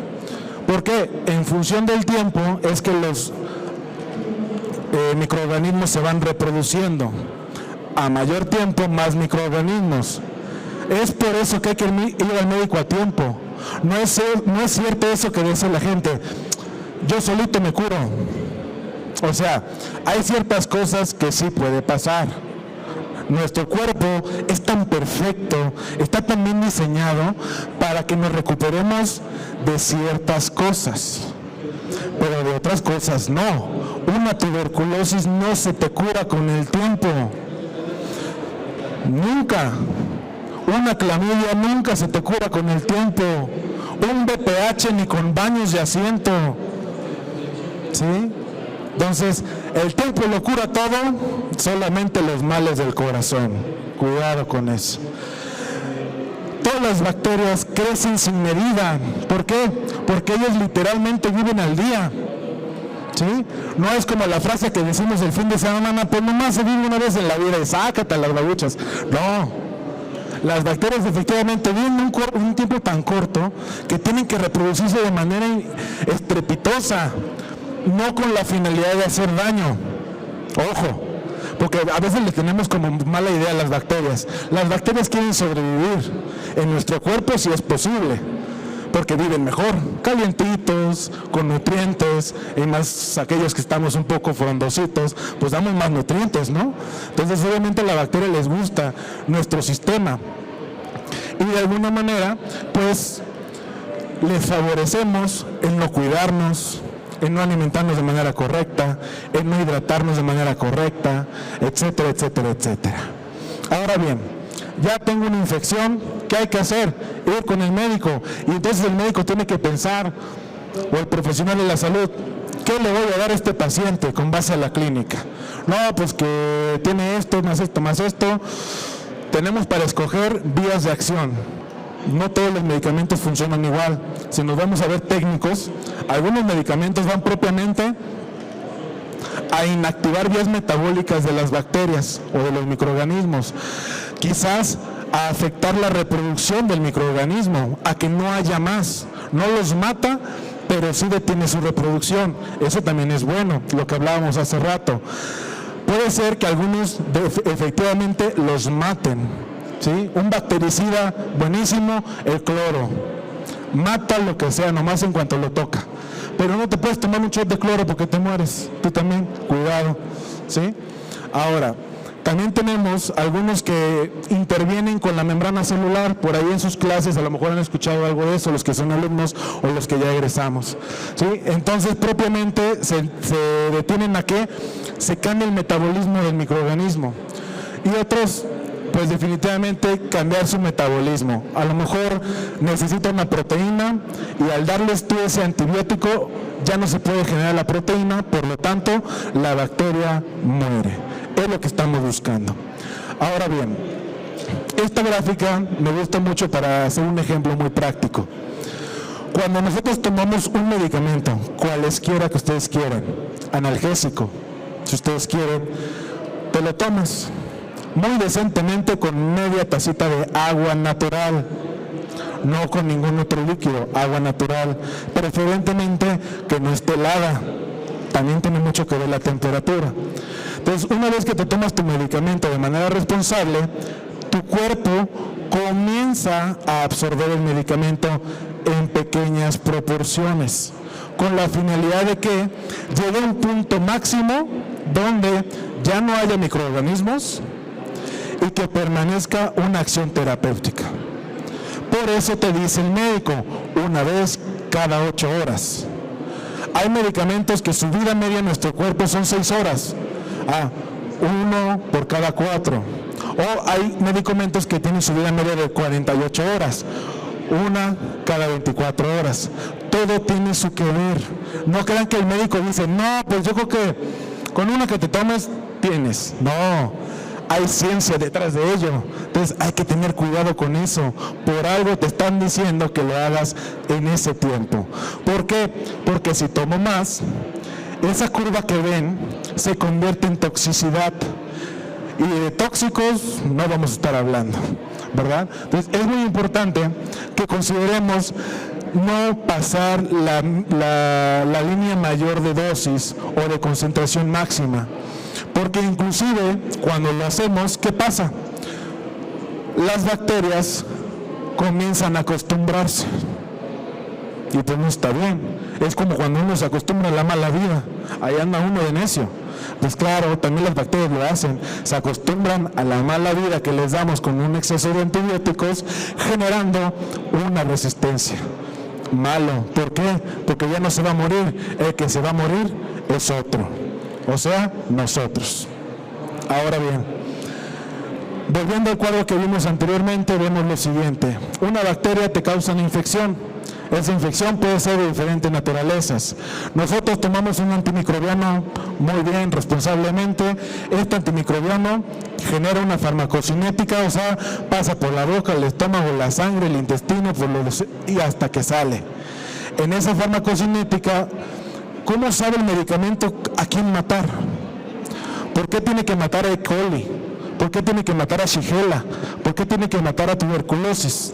Porque en función del tiempo es que los microorganismos se van reproduciendo. A mayor tiempo, más microorganismos. Es por eso que hay que ir al médico a tiempo. No es cierto eso que dice la gente, yo solito me curo. O sea, hay ciertas cosas que sí puede pasar. Nuestro cuerpo es tan perfecto, está tan bien diseñado para que nos recuperemos de ciertas cosas, pero de otras cosas no. Una tuberculosis no se te cura con el tiempo. Nunca. Una clamidia nunca se te cura con el tiempo. Un BPH ni con baños de asiento. ¿Sí? Entonces, el tiempo lo cura todo, solamente los males del corazón. Cuidado con eso. Todas las bacterias crecen sin medida. ¿Por qué? Porque ellos literalmente viven al día. ¿Sí? No es como la frase que decimos el fin de semana, pues nomás se vive una vez en la vida y sácate las babuchas. No. Las bacterias efectivamente viven un tiempo tan corto que tienen que reproducirse de manera estrepitosa, no con la finalidad de hacer daño. Ojo, porque a veces le tenemos como mala idea a las bacterias. Las bacterias quieren sobrevivir en nuestro cuerpo si es posible, porque viven mejor, calientitos, con nutrientes, y más aquellos que estamos un poco frondositos, pues damos más nutrientes, ¿no? Entonces obviamente a la bacteria les gusta nuestro sistema, y de alguna manera, pues, les favorecemos en no cuidarnos, en no alimentarnos de manera correcta, en no hidratarnos de manera correcta, etcétera, etcétera, etcétera. Ahora bien, ya tengo una infección, ¿qué hay que hacer? Ir con el médico, y entonces el médico tiene que pensar, o el profesional de la salud, ¿qué le voy a dar a este paciente con base a la clínica? No, pues que tiene esto, más esto, más esto. Tenemos para escoger vías de acción. No todos los medicamentos funcionan igual. Si nos vamos a ver técnicos, algunos medicamentos van propiamente a inactivar vías metabólicas de las bacterias o de los microorganismos, quizás a afectar la reproducción del microorganismo, a que no haya más. No los mata, pero sí detiene su reproducción. Eso también es bueno, lo que hablábamos hace rato. Puede ser que algunos efectivamente los maten, ¿sí? Un bactericida buenísimo, el cloro. Mata lo que sea, nomás en cuanto lo toca. Pero no te puedes tomar un shot de cloro porque te mueres. Tú también, cuidado, ¿sí? Ahora, también tenemos algunos que intervienen con la membrana celular. Por ahí en sus clases a lo mejor han escuchado algo de eso, los que son alumnos o los que ya egresamos, ¿sí? Entonces propiamente se detienen a que se cambie el metabolismo del microorganismo. Y otros, pues definitivamente cambiar su metabolismo. A lo mejor necesita una proteína y al darles tú ese antibiótico ya no se puede generar la proteína, por lo tanto la bacteria muere. Es lo que estamos buscando. Ahora bien, esta gráfica me gusta mucho para hacer un ejemplo muy práctico. Cuando nosotros tomamos un medicamento, cualesquiera que ustedes quieran, analgésico, si ustedes quieren, te lo tomas muy decentemente con media tacita de agua natural, no con ningún otro líquido, agua natural, preferentemente que no esté helada. También tiene mucho que ver la temperatura. Entonces, una vez que te tomas tu medicamento de manera responsable, tu cuerpo comienza a absorber el medicamento en pequeñas proporciones, con la finalidad de que llegue a un punto máximo donde ya no haya microorganismos y que permanezca una acción terapéutica. Por eso te dice el médico, una vez cada 8 horas. Hay medicamentos que su vida media en nuestro cuerpo son 6 horas. 1 por cada 4. O hay medicamentos que tienen su vida media de 48 horas. 1 cada 24 horas. Todo tiene su que ver. No crean que el médico dice, no, pues yo creo que con una que te tomes, tienes. No, hay ciencia detrás de ello. Entonces hay que tener cuidado con eso. Por algo te están diciendo que lo hagas en ese tiempo. ¿Por qué? Porque si tomo más, esa curva que ven se convierte en toxicidad. Y de tóxicos no vamos a estar hablando, ¿verdad? Entonces es muy importante que consideremos no pasar la línea mayor de dosis o de concentración máxima, porque inclusive cuando lo hacemos, ¿qué pasa? Las bacterias comienzan a acostumbrarse y pues no está bien. Es como cuando uno se acostumbra a la mala vida, ahí anda uno de necio. Pues claro, también las bacterias lo hacen, se acostumbran a la mala vida que les damos con un exceso de antibióticos, generando una resistencia. Malo, ¿por qué? Porque ya no se va a morir, el que se va a morir es otro, o sea, nosotros. Ahora bien, volviendo al cuadro que vimos anteriormente, vemos lo siguiente. Una bacteria te causa una infección. Esa infección puede ser de diferentes naturalezas. Nosotros tomamos un antimicrobiano muy bien, responsablemente. Este antimicrobiano genera una farmacocinética, o sea, pasa por la boca, el estómago, la sangre, el intestino, y hasta que sale. En esa farmacocinética, ¿cómo sabe el medicamento a quién matar? ¿Por qué tiene que matar a E. coli? ¿Por qué tiene que matar a Shigella? ¿Por qué tiene que matar a tuberculosis?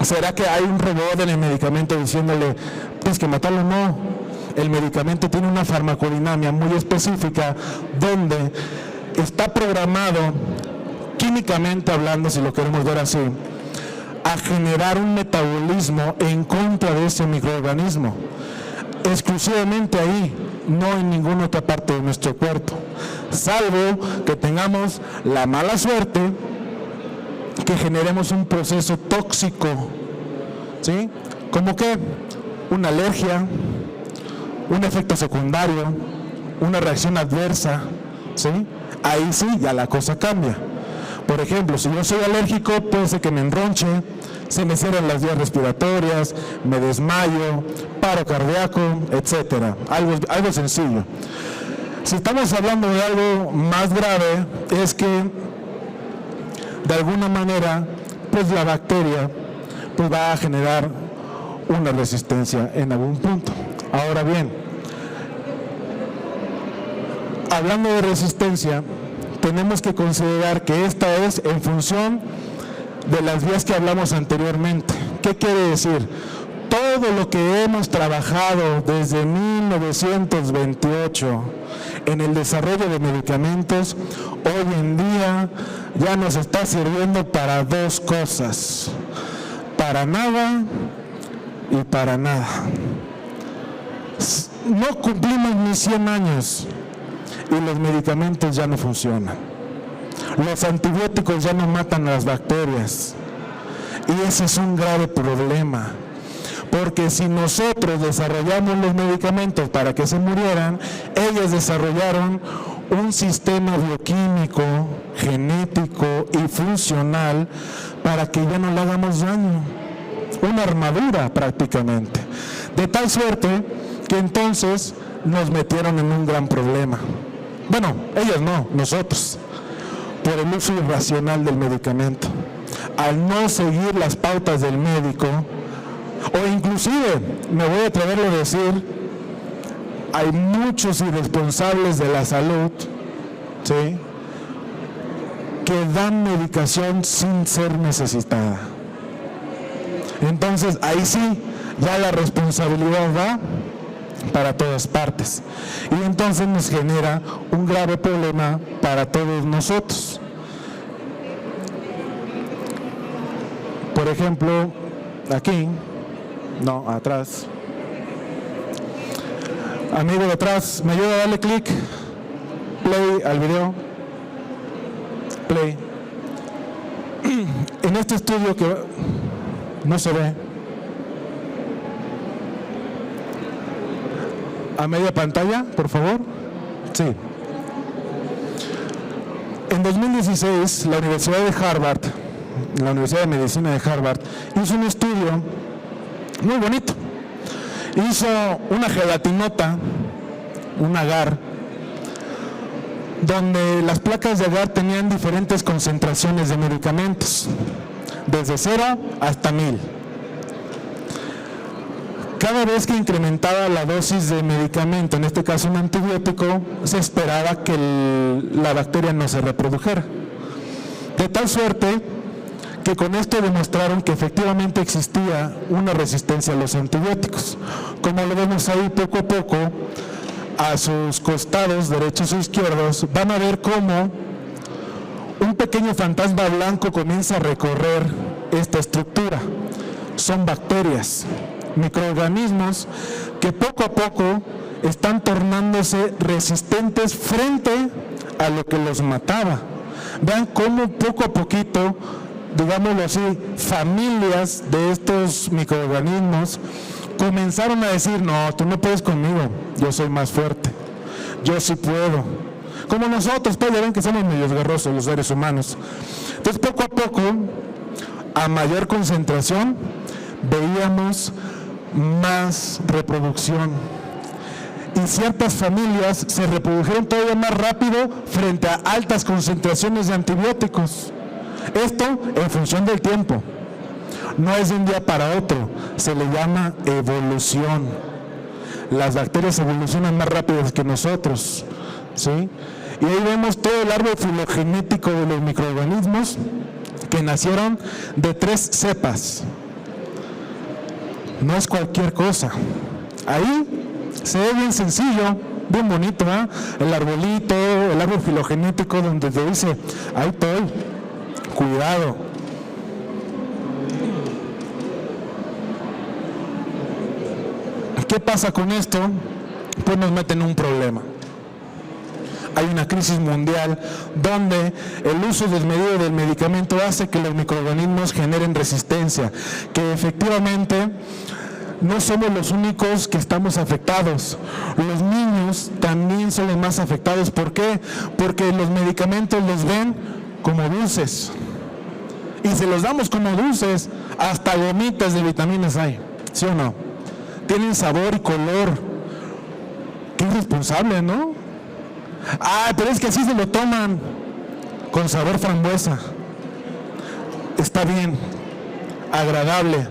¿Será que hay un robot en el medicamento diciéndole, tienes que matarlo? No. El medicamento tiene una farmacodinamia muy específica donde está programado, químicamente hablando, si lo queremos ver así, a generar un metabolismo en contra de ese microorganismo. Exclusivamente ahí, no en ninguna otra parte de nuestro cuerpo. Salvo que tengamos la mala suerte que generemos un proceso tóxico, ¿sí? Como que una alergia, un efecto secundario, una reacción adversa, ¿sí? Ahí sí, ya la cosa cambia. Por ejemplo, si yo soy alérgico, puede ser que me enronche, se me cierran las vías respiratorias, me desmayo, paro cardíaco, etcétera. Algo sencillo. Si estamos hablando de algo más grave, es que de alguna manera, pues la bacteria pues va a generar una resistencia en algún punto. Ahora bien, hablando de resistencia, tenemos que considerar que esta es en función de las vías que hablamos anteriormente. ¿Qué quiere decir? Todo lo que hemos trabajado desde 1928 en el desarrollo de medicamentos, hoy en día ya nos está sirviendo para dos cosas: para nada y para nada. No cumplimos ni 100 años y los medicamentos ya no funcionan. Los antibióticos ya no matan a las bacterias. Y ese es un grave problema. Porque si nosotros desarrollamos los medicamentos para que se murieran, ellos desarrollaron un sistema bioquímico, genético y funcional para que ya no le hagamos daño. Una armadura prácticamente. De tal suerte que entonces nos metieron en un gran problema. Bueno, ellos no, nosotros, por el uso irracional del medicamento. Al no seguir las pautas del médico, o inclusive, me voy a atreverlo a decir, hay muchos irresponsables de la salud, ¿sí?, que dan medicación sin ser necesitada. Entonces, ahí sí, ya la responsabilidad va para todas partes. Y entonces nos genera un grave problema para todos nosotros. Por ejemplo, aquí, no, atrás. Amigo de atrás, ¿me ayuda a darle clic? Play al video. Play. En este estudio que no se ve. A media pantalla, por favor. Sí. En 2016, la Universidad de Medicina de Harvard, hizo un estudio muy bonito. Hizo una gelatinota, un agar, donde las placas de agar tenían diferentes concentraciones de medicamentos, desde 0 hasta 1000. Cada vez que incrementaba la dosis de medicamento, en este caso un antibiótico, se esperaba que la bacteria no se reprodujera. De tal suerte que con esto demostraron que efectivamente existía una resistencia a los antibióticos. Como lo vemos ahí poco a poco, a sus costados, derechos e izquierdos, van a ver cómo un pequeño fantasma blanco comienza a recorrer esta estructura. Son bacterias, microorganismos que poco a poco están tornándose resistentes frente a lo que los mataba. Vean cómo poco a poquito, digámoslo así, familias de estos microorganismos comenzaron a decir: no, tú no puedes conmigo, yo soy más fuerte, yo sí puedo. Como nosotros, pues ya ven que somos medios guerrosos los seres humanos. Entonces poco a poco, a mayor concentración, veíamos más reproducción. Y ciertas familias se reprodujeron todavía más rápido frente a altas concentraciones de antibióticos. Esto en función del tiempo. No es de un día para otro, se le llama evolución. Las bacterias evolucionan más rápido que nosotros, ¿sí? Y ahí vemos todo el árbol filogenético de los microorganismos que nacieron de 3 cepas. No es cualquier cosa. Ahí se ve bien sencillo, bien bonito, ¿eh? El arbolito, el árbol filogenético donde te dice: ahí estoy, cuidado. ¿Qué pasa con esto? Pues nos meten en un problema. Hay una crisis mundial donde el uso desmedido del medicamento hace que los microorganismos generen resistencia, que efectivamente no somos los únicos que estamos afectados. Los niños también son los más afectados. ¿Por qué? Porque los medicamentos los ven como dulces. Y se los damos como dulces, hasta gomitas de vitaminas hay, ¿sí o no? Tienen sabor y color. Qué irresponsable, ¿no? Ah, pero es que así se lo toman, con sabor frambuesa. Está bien, agradable,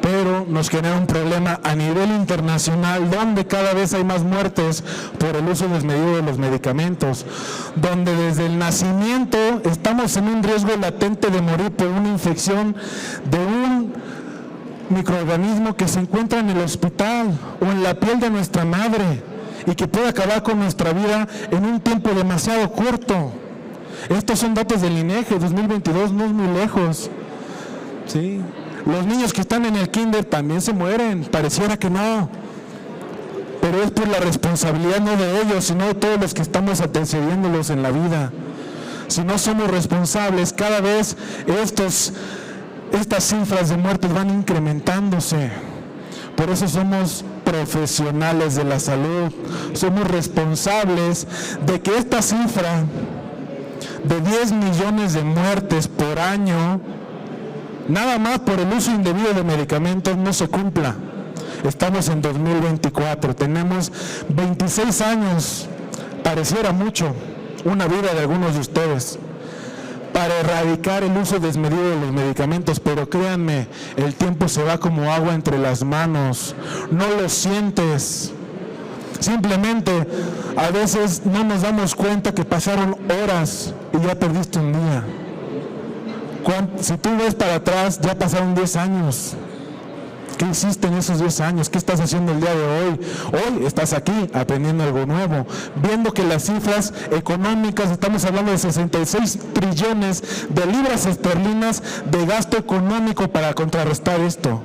pero nos genera un problema a nivel internacional, donde cada vez hay más muertes por el uso desmedido de los medicamentos, donde desde el nacimiento estamos en un riesgo latente de morir por una infección de un microorganismo que se encuentra en el hospital o en la piel de nuestra madre y que puede acabar con nuestra vida en un tiempo demasiado corto. Estos son datos del INEGI 2022, no es muy lejos, ¿sí? Los niños que están en el kinder también se mueren, pareciera que no, pero es por la responsabilidad no de ellos, sino de todos los que estamos antecediéndolos en la vida. Si no somos responsables, cada vez estas cifras de muertes van incrementándose. Por eso somos profesionales de la salud, somos responsables de que esta cifra de 10 millones de muertes por año, nada más por el uso indebido de medicamentos, no se cumpla. Estamos en 2024, tenemos 26 años, pareciera mucho, una vida de algunos de ustedes, para erradicar el uso desmedido de los medicamentos, pero créanme, el tiempo se va como agua entre las manos, no lo sientes. Simplemente, a veces no nos damos cuenta que pasaron horas y ya perdiste un día. Si tú ves para atrás, ya pasaron 10 años. ¿Qué hiciste en esos 10 años? ¿Qué estás haciendo el día de hoy? Hoy estás aquí aprendiendo algo nuevo, viendo que las cifras económicas, estamos hablando de 66 trillones de libras esterlinas de gasto económico para contrarrestar esto.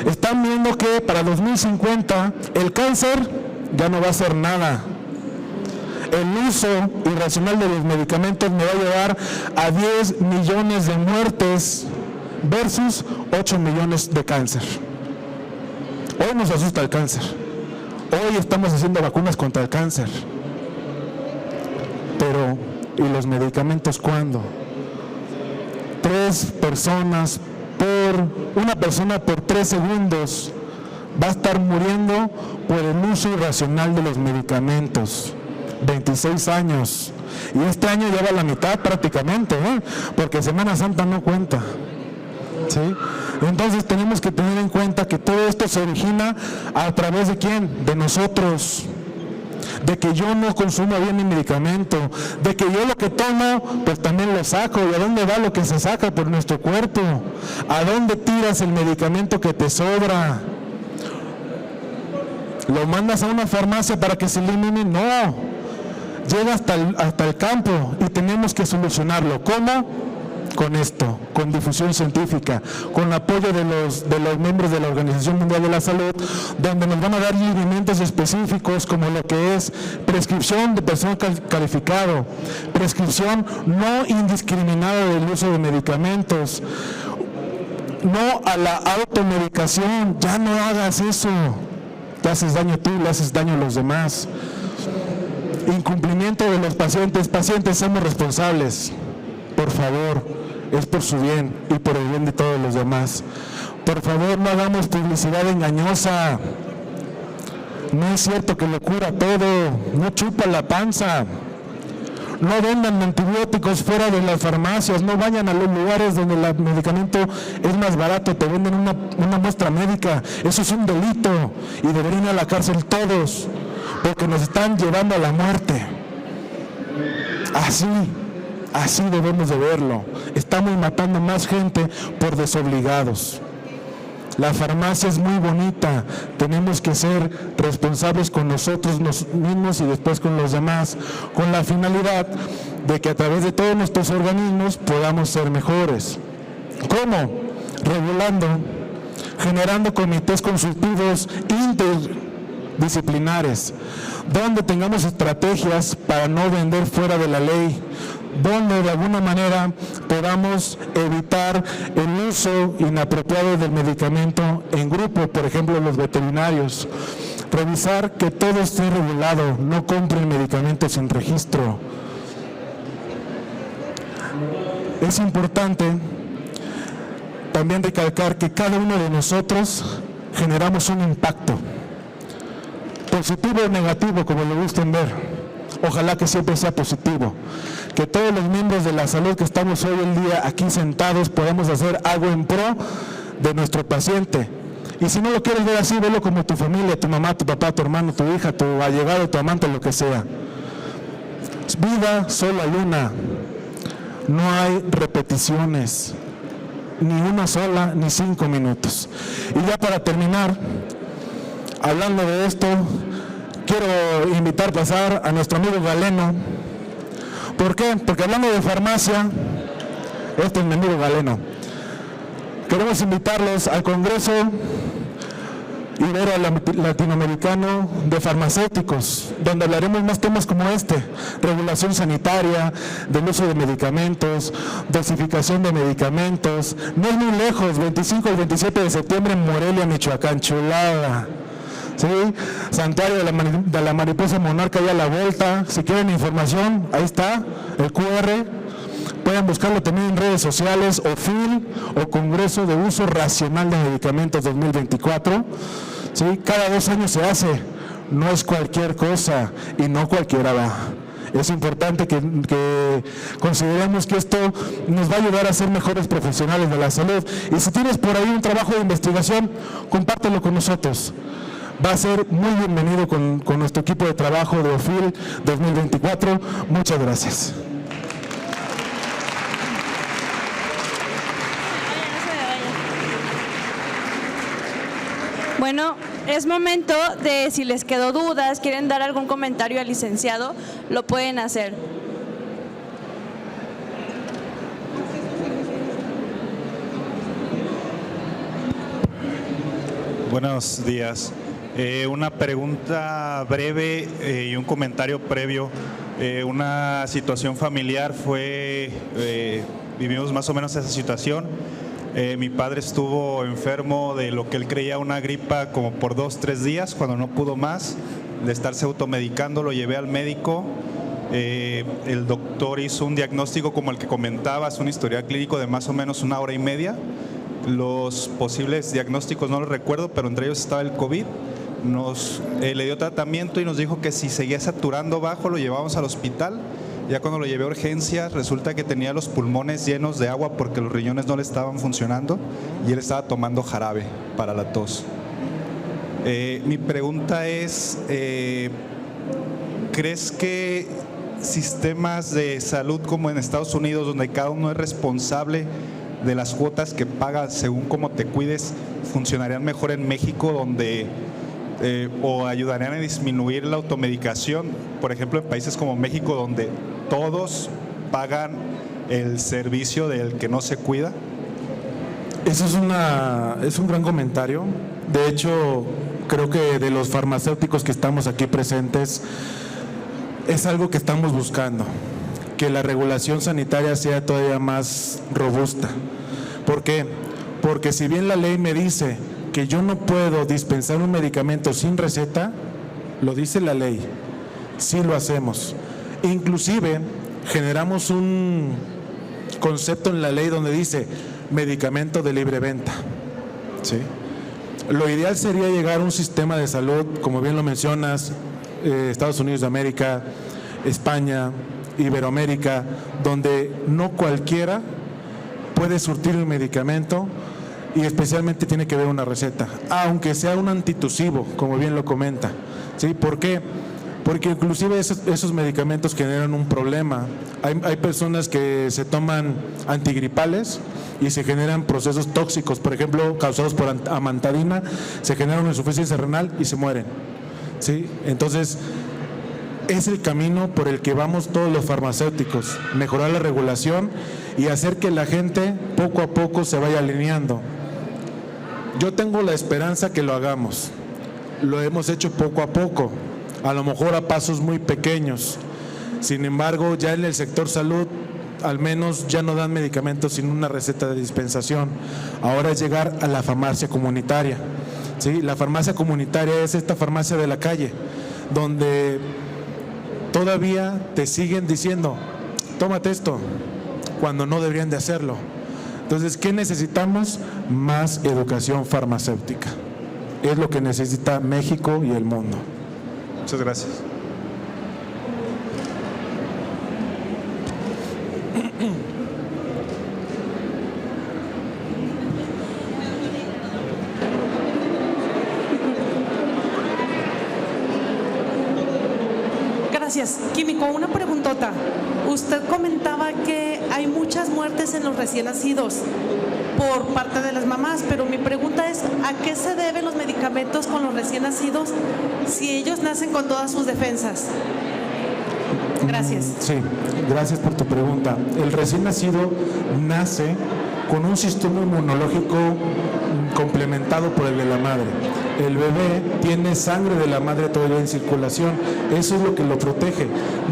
Están viendo que para 2050 el cáncer ya no va a ser nada. El uso irracional de los medicamentos me va a llevar a 10 millones de muertes versus 8 millones de cáncer. Hoy nos asusta el cáncer. Hoy estamos haciendo vacunas contra el cáncer. Pero, ¿y los medicamentos cuándo? Una persona por 3 segundos va a estar muriendo por el uso irracional de los medicamentos. 26 años. Y este año ya va a la mitad prácticamente, porque Semana Santa no cuenta. ¿Sí? Entonces tenemos que tener en cuenta que todo esto se origina a través de ¿quién? De nosotros. De que yo no consumo bien mi medicamento, de que yo lo que tomo, pues también lo saco. ¿Y a dónde va lo que se saca por nuestro cuerpo? ¿A dónde tiras el medicamento que te sobra? ¿Lo mandas a una farmacia para que se elimine? No. Llega hasta el campo y tenemos que solucionarlo. ¿Cómo? Con esto, con difusión científica, con apoyo de los miembros de la Organización Mundial de la Salud, donde nos van a dar lineamientos específicos como lo que es prescripción de personal calificado, prescripción no indiscriminada del uso de medicamentos, no a la automedicación. Ya no hagas eso, te haces daño tú, le haces daño a los demás. Incumplimiento de los pacientes, somos responsables, por favor. Es por su bien y por el bien de todos los demás. Por favor, no hagamos publicidad engañosa. No es cierto que lo cura todo. No chupa la panza. No vendan antibióticos fuera de las farmacias. No vayan a los lugares donde el medicamento es más barato. Te venden una muestra médica. Eso es un delito y deberían ir a la cárcel todos, porque nos están llevando a la muerte. Así debemos de verlo. Estamos matando más gente por desobligados. La farmacia es muy bonita. Tenemos que ser responsables con nosotros mismos y después con los demás, con la finalidad de que a través de todos nuestros organismos podamos ser mejores. ¿Cómo? Regulando, generando comités consultivos interdisciplinares, donde tengamos estrategias para no vender fuera de la ley, donde de alguna manera podamos evitar el uso inapropiado del medicamento en grupo, por ejemplo los veterinarios. Revisar que todo esté regulado, no compren medicamentos sin registro. Es importante también recalcar que cada uno de nosotros generamos un impacto, positivo o negativo, como lo gusten ver. Ojalá que siempre sea positivo, que todos los miembros de la salud que estamos hoy en día aquí sentados podamos hacer algo en pro de nuestro paciente. Y si no lo quieres ver así, velo como tu familia, tu mamá, tu papá, tu hermano, tu hija, tu allegado, tu amante, lo que sea. Vida sola luna, no hay repeticiones, ni una sola, ni 5 minutos. Y ya para terminar, hablando de esto, quiero invitar a pasar a nuestro amigo Galeno. ¿Por qué? Porque hablando de farmacia, este es mi amigo Galeno. Queremos invitarlos al Congreso Ibero-Latinoamericano de Farmacéuticos, donde hablaremos más temas como este: regulación sanitaria, del uso de medicamentos, dosificación de medicamentos. No es muy lejos, 25 al 27 de septiembre en Morelia, Michoacán, chulada. ¿Sí? Santuario de la Mariposa Monarca, ya a la vuelta. Si quieren información, ahí está el QR. Pueden buscarlo también en redes sociales, OFIL, o Congreso de Uso Racional de Medicamentos 2024. ¿Sí? Cada 2 años se hace, no es cualquier cosa y no cualquiera va. Es importante que consideremos que esto nos va a ayudar a ser mejores profesionales de la salud. Y si tienes por ahí un trabajo de investigación, compártelo con nosotros. Va a ser muy bienvenido con nuestro equipo de trabajo de OFIL 2024. Muchas gracias. Bueno, es momento de, si les quedó dudas, quieren dar algún comentario al licenciado, lo pueden hacer. Buenos días. Una pregunta breve y un comentario previo. Una situación familiar fue, vivimos más o menos esa situación. Mi padre estuvo enfermo de lo que él creía una gripa como por 2-3 días, cuando no pudo más de estarse automedicando, lo llevé al médico. El doctor hizo un diagnóstico como el que comentabas, un historial clínico de más o menos 1 hora y media. Los posibles diagnósticos no los recuerdo, pero entre ellos estaba el COVID. Le dio tratamiento y nos dijo que si seguía saturando bajo lo llevábamos al hospital. Ya cuando lo llevé a urgencias resulta que tenía los pulmones llenos de agua porque los riñones no le estaban funcionando y él estaba tomando jarabe para la tos. Mi pregunta es, ¿crees que sistemas de salud como en Estados Unidos, donde cada uno es responsable de las cuotas que paga según cómo te cuides, funcionarían mejor en México, donde o ayudarían a disminuir la automedicación? Por ejemplo, en países como México, donde todos pagan el servicio del que no se cuida. Eso es un gran comentario. De hecho, creo que de los farmacéuticos que estamos aquí presentes, es algo que estamos buscando, que la regulación sanitaria sea todavía más robusta. ¿Por qué? Porque si bien la ley me dice que yo no puedo dispensar un medicamento sin receta, lo dice la ley, sí lo hacemos. Inclusive generamos un concepto en la ley donde dice medicamento de libre venta, ¿sí? Lo ideal sería llegar a un sistema de salud, como bien lo mencionas, Estados Unidos de América, España, Iberoamérica, donde no cualquiera puede surtir un medicamento y especialmente tiene que ver una receta, aunque sea un antitusivo, como bien lo comenta, ¿sí? ¿Por qué? Porque inclusive esos medicamentos generan un problema. Hay personas que se toman antigripales y se generan procesos tóxicos, por ejemplo, causados por amantadina, se genera una insuficiencia renal y se mueren, ¿sí? Entonces, es el camino por el que vamos todos los farmacéuticos, mejorar la regulación y hacer que la gente poco a poco se vaya alineando. Yo tengo la esperanza que lo hagamos. Lo hemos hecho poco a poco, a lo mejor a pasos muy pequeños. Sin embargo, ya en el sector salud, al menos ya no dan medicamentos sin una receta de dispensación. Ahora es llegar a la farmacia comunitaria, ¿sí? La farmacia comunitaria es esta farmacia de la calle, donde todavía te siguen diciendo, tómate esto, cuando no deberían de hacerlo. Entonces, ¿qué necesitamos? Más educación farmacéutica. Es lo que necesita México y el mundo. Muchas gracias. Gracias. Químico, una preguntota. Usted comentaba que hay muchas muertes en los recién nacidos por parte de las mamás, pero mi pregunta es, ¿a qué se deben los medicamentos con los recién nacidos si ellos nacen con todas sus defensas? Gracias. Sí, gracias por tu pregunta. El recién nacido nace con un sistema inmunológico complementado por el de la madre. El bebé tiene sangre de la madre todavía en circulación, eso es lo que lo protege.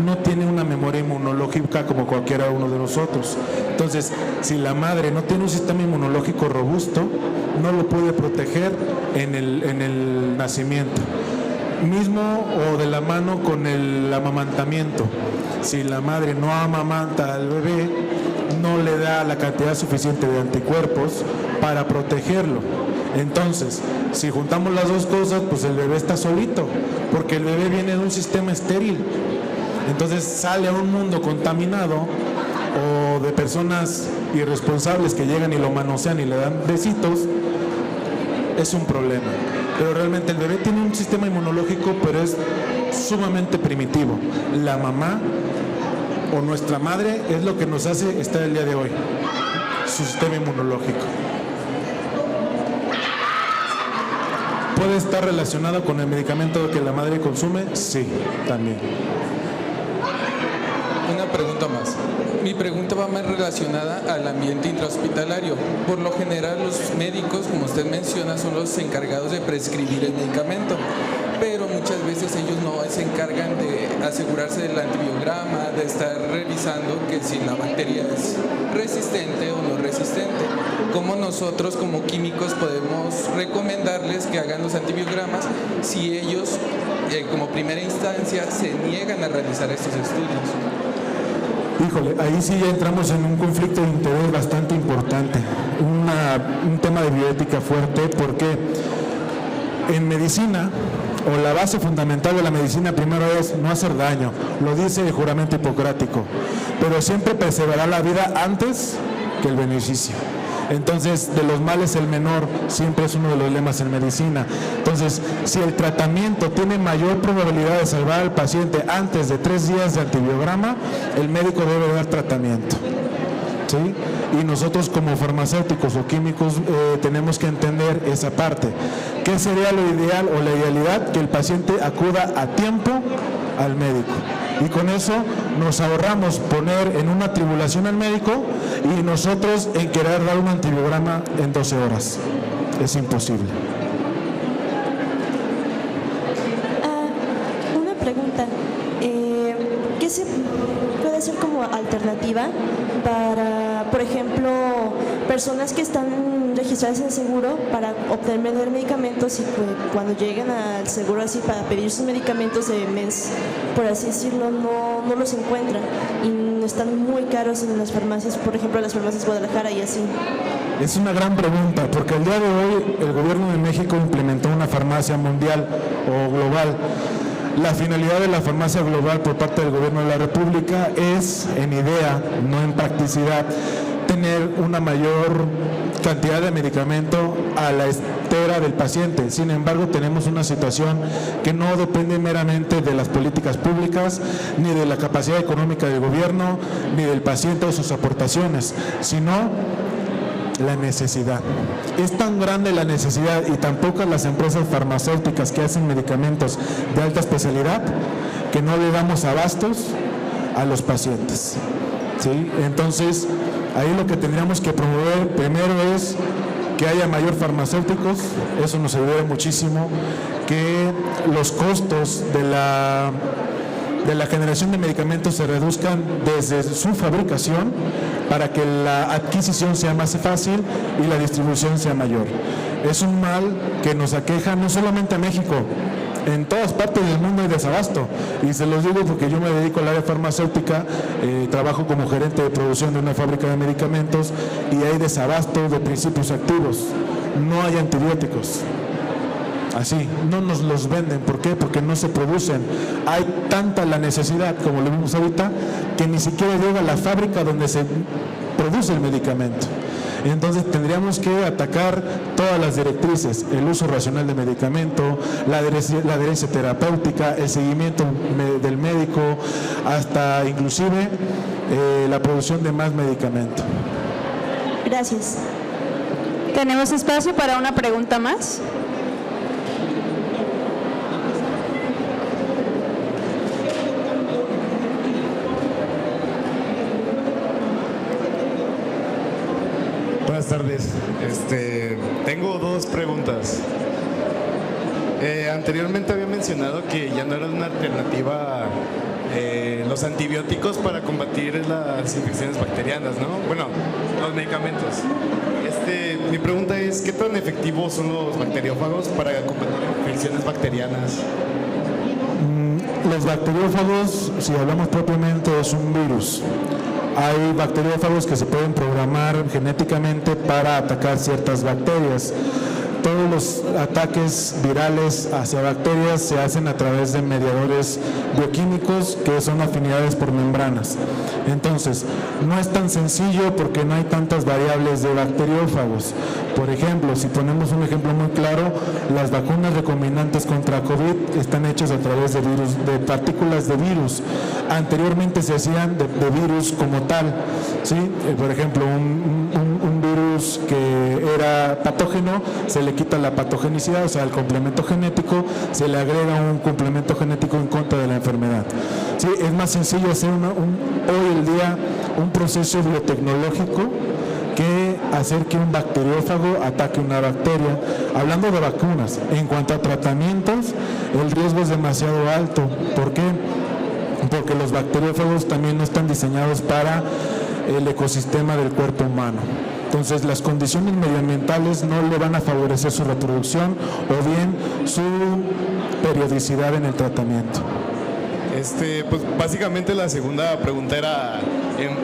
No tiene una memoria inmunológica como cualquiera uno de nosotros. Entonces, si la madre no tiene un sistema inmunológico robusto, no lo puede proteger en el nacimiento. Mismo o de la mano con el amamantamiento. Si la madre no amamanta al bebé, no le da la cantidad suficiente de anticuerpos para protegerlo. Entonces, si juntamos las dos cosas, pues el bebé está solito, porque el bebé viene de un sistema estéril. Entonces sale a un mundo contaminado o de personas irresponsables que llegan y lo manosean y le dan besitos, es un problema. Pero realmente el bebé tiene un sistema inmunológico, pero es sumamente primitivo. La mamá o nuestra madre es lo que nos hace estar el día de hoy, su sistema inmunológico. ¿Puede estar relacionado con el medicamento que la madre consume? Sí, también. una pregunta más. Mi pregunta va más relacionada al ambiente intrahospitalario. Por lo general, los médicos, como usted menciona, son los encargados de prescribir el medicamento, pero muchas veces ellos no se encargan de asegurarse del antibiograma, de estar revisando que si la bacteria es resistente o no resistente. ¿Cómo nosotros como químicos podemos recomendarles que hagan los antibiogramas si ellos, como primera instancia, se niegan a realizar estos estudios? Híjole, ahí sí ya entramos en un conflicto de interés bastante importante, un tema de bioética fuerte, porque en medicina, o la base fundamental de la medicina primero es no hacer daño, lo dice el juramento hipocrático, pero siempre perseverará la vida antes que el beneficio. Entonces, de los males el menor siempre es uno de los lemas en medicina. Entonces, si el tratamiento tiene mayor probabilidad de salvar al paciente antes de 3 días de antibiograma, el médico debe dar tratamiento, ¿sí? Y nosotros como farmacéuticos o químicos tenemos que entender esa parte. ¿Qué sería lo ideal o la idealidad? Que el paciente acuda a tiempo al médico. Y con eso nos ahorramos poner en una tribulación al médico y nosotros en querer dar un antibiograma en 12 horas. Es imposible. Una pregunta. ¿Qué se puede hacer como alternativa para, por ejemplo, personas que están registradas en seguro para obtener medicamentos y cuando lleguen al seguro así para pedir sus medicamentos de mes, por así decirlo, no los encuentran y están muy caros en las farmacias, por ejemplo, las farmacias Guadalajara y así? Es una gran pregunta, porque el día de hoy el gobierno de México implementó una farmacia mundial o global. La finalidad de la farmacia global por parte del gobierno de la República es, en idea, no en practicidad, tener una mayor cantidad de medicamento a la espera del paciente. Sin embargo, tenemos una situación que no depende meramente de las políticas públicas, ni de la capacidad económica del gobierno, ni del paciente o sus aportaciones, sino la necesidad. Es tan grande la necesidad y tan pocas las empresas farmacéuticas que hacen medicamentos de alta especialidad que no le damos abastos a los pacientes, ¿sí? Entonces, ahí lo que tendríamos que promover primero es que haya mayor farmacéuticos, eso nos ayudaría muchísimo, que los costos de la generación de medicamentos se reduzcan desde su fabricación para que la adquisición sea más fácil y la distribución sea mayor. Es un mal que nos aqueja no solamente a México, en todas partes del mundo hay desabasto, y se los digo porque yo me dedico al área farmacéutica, trabajo como gerente de producción de una fábrica de medicamentos y hay desabasto de principios activos, no hay antibióticos. Así, no nos los venden. ¿Por qué? Porque no se producen. Hay tanta la necesidad, como lo vimos ahorita, que ni siquiera llega a la fábrica donde se produce el medicamento. Entonces tendríamos que atacar todas las directrices, el uso racional de medicamento, la adherencia terapéutica, el seguimiento del médico, hasta inclusive la producción de más medicamento. Gracias. ¿Tenemos espacio para una pregunta más? Buenas tardes. Tengo 2 preguntas. Anteriormente había mencionado que ya no era una alternativa los antibióticos para combatir las infecciones bacterianas, ¿no? Bueno, los medicamentos. Mi pregunta es, ¿qué tan efectivos son los bacteriófagos para combatir infecciones bacterianas? Los bacteriófagos, si hablamos propiamente, es un virus. Hay bacteriófagos que se pueden programar genéticamente para atacar ciertas bacterias. Todos los ataques virales hacia bacterias se hacen a través de mediadores bioquímicos que son afinidades por membranas. Entonces, no es tan sencillo porque no hay tantas variables de bacteriófagos. Por ejemplo, si ponemos un ejemplo muy claro, las vacunas recombinantes contra COVID están hechas a través de partículas de virus. Anteriormente se hacían de virus como tal, ¿sí? Por ejemplo, un virus que era patógeno, se le quita la patogenicidad, o sea, el complemento genético, se le agrega un complemento genético en contra de la enfermedad. Sí, es más sencillo hacer hoy el día un proceso biotecnológico que hacer que un bacteriófago ataque una bacteria. Hablando de vacunas, en cuanto a tratamientos, el riesgo es demasiado alto. ¿Por qué? Porque los bacteriófagos también no están diseñados para el ecosistema del cuerpo humano. Entonces, las condiciones medioambientales no le van a favorecer su reproducción o bien su periodicidad en el tratamiento. Pues básicamente la segunda pregunta era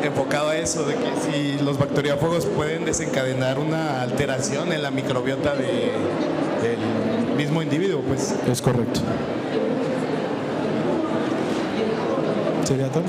enfocado a eso, de que si los bacteriófagos pueden desencadenar una alteración en la microbiota del mismo individuo, pues. Es correcto. ¿Sería todo?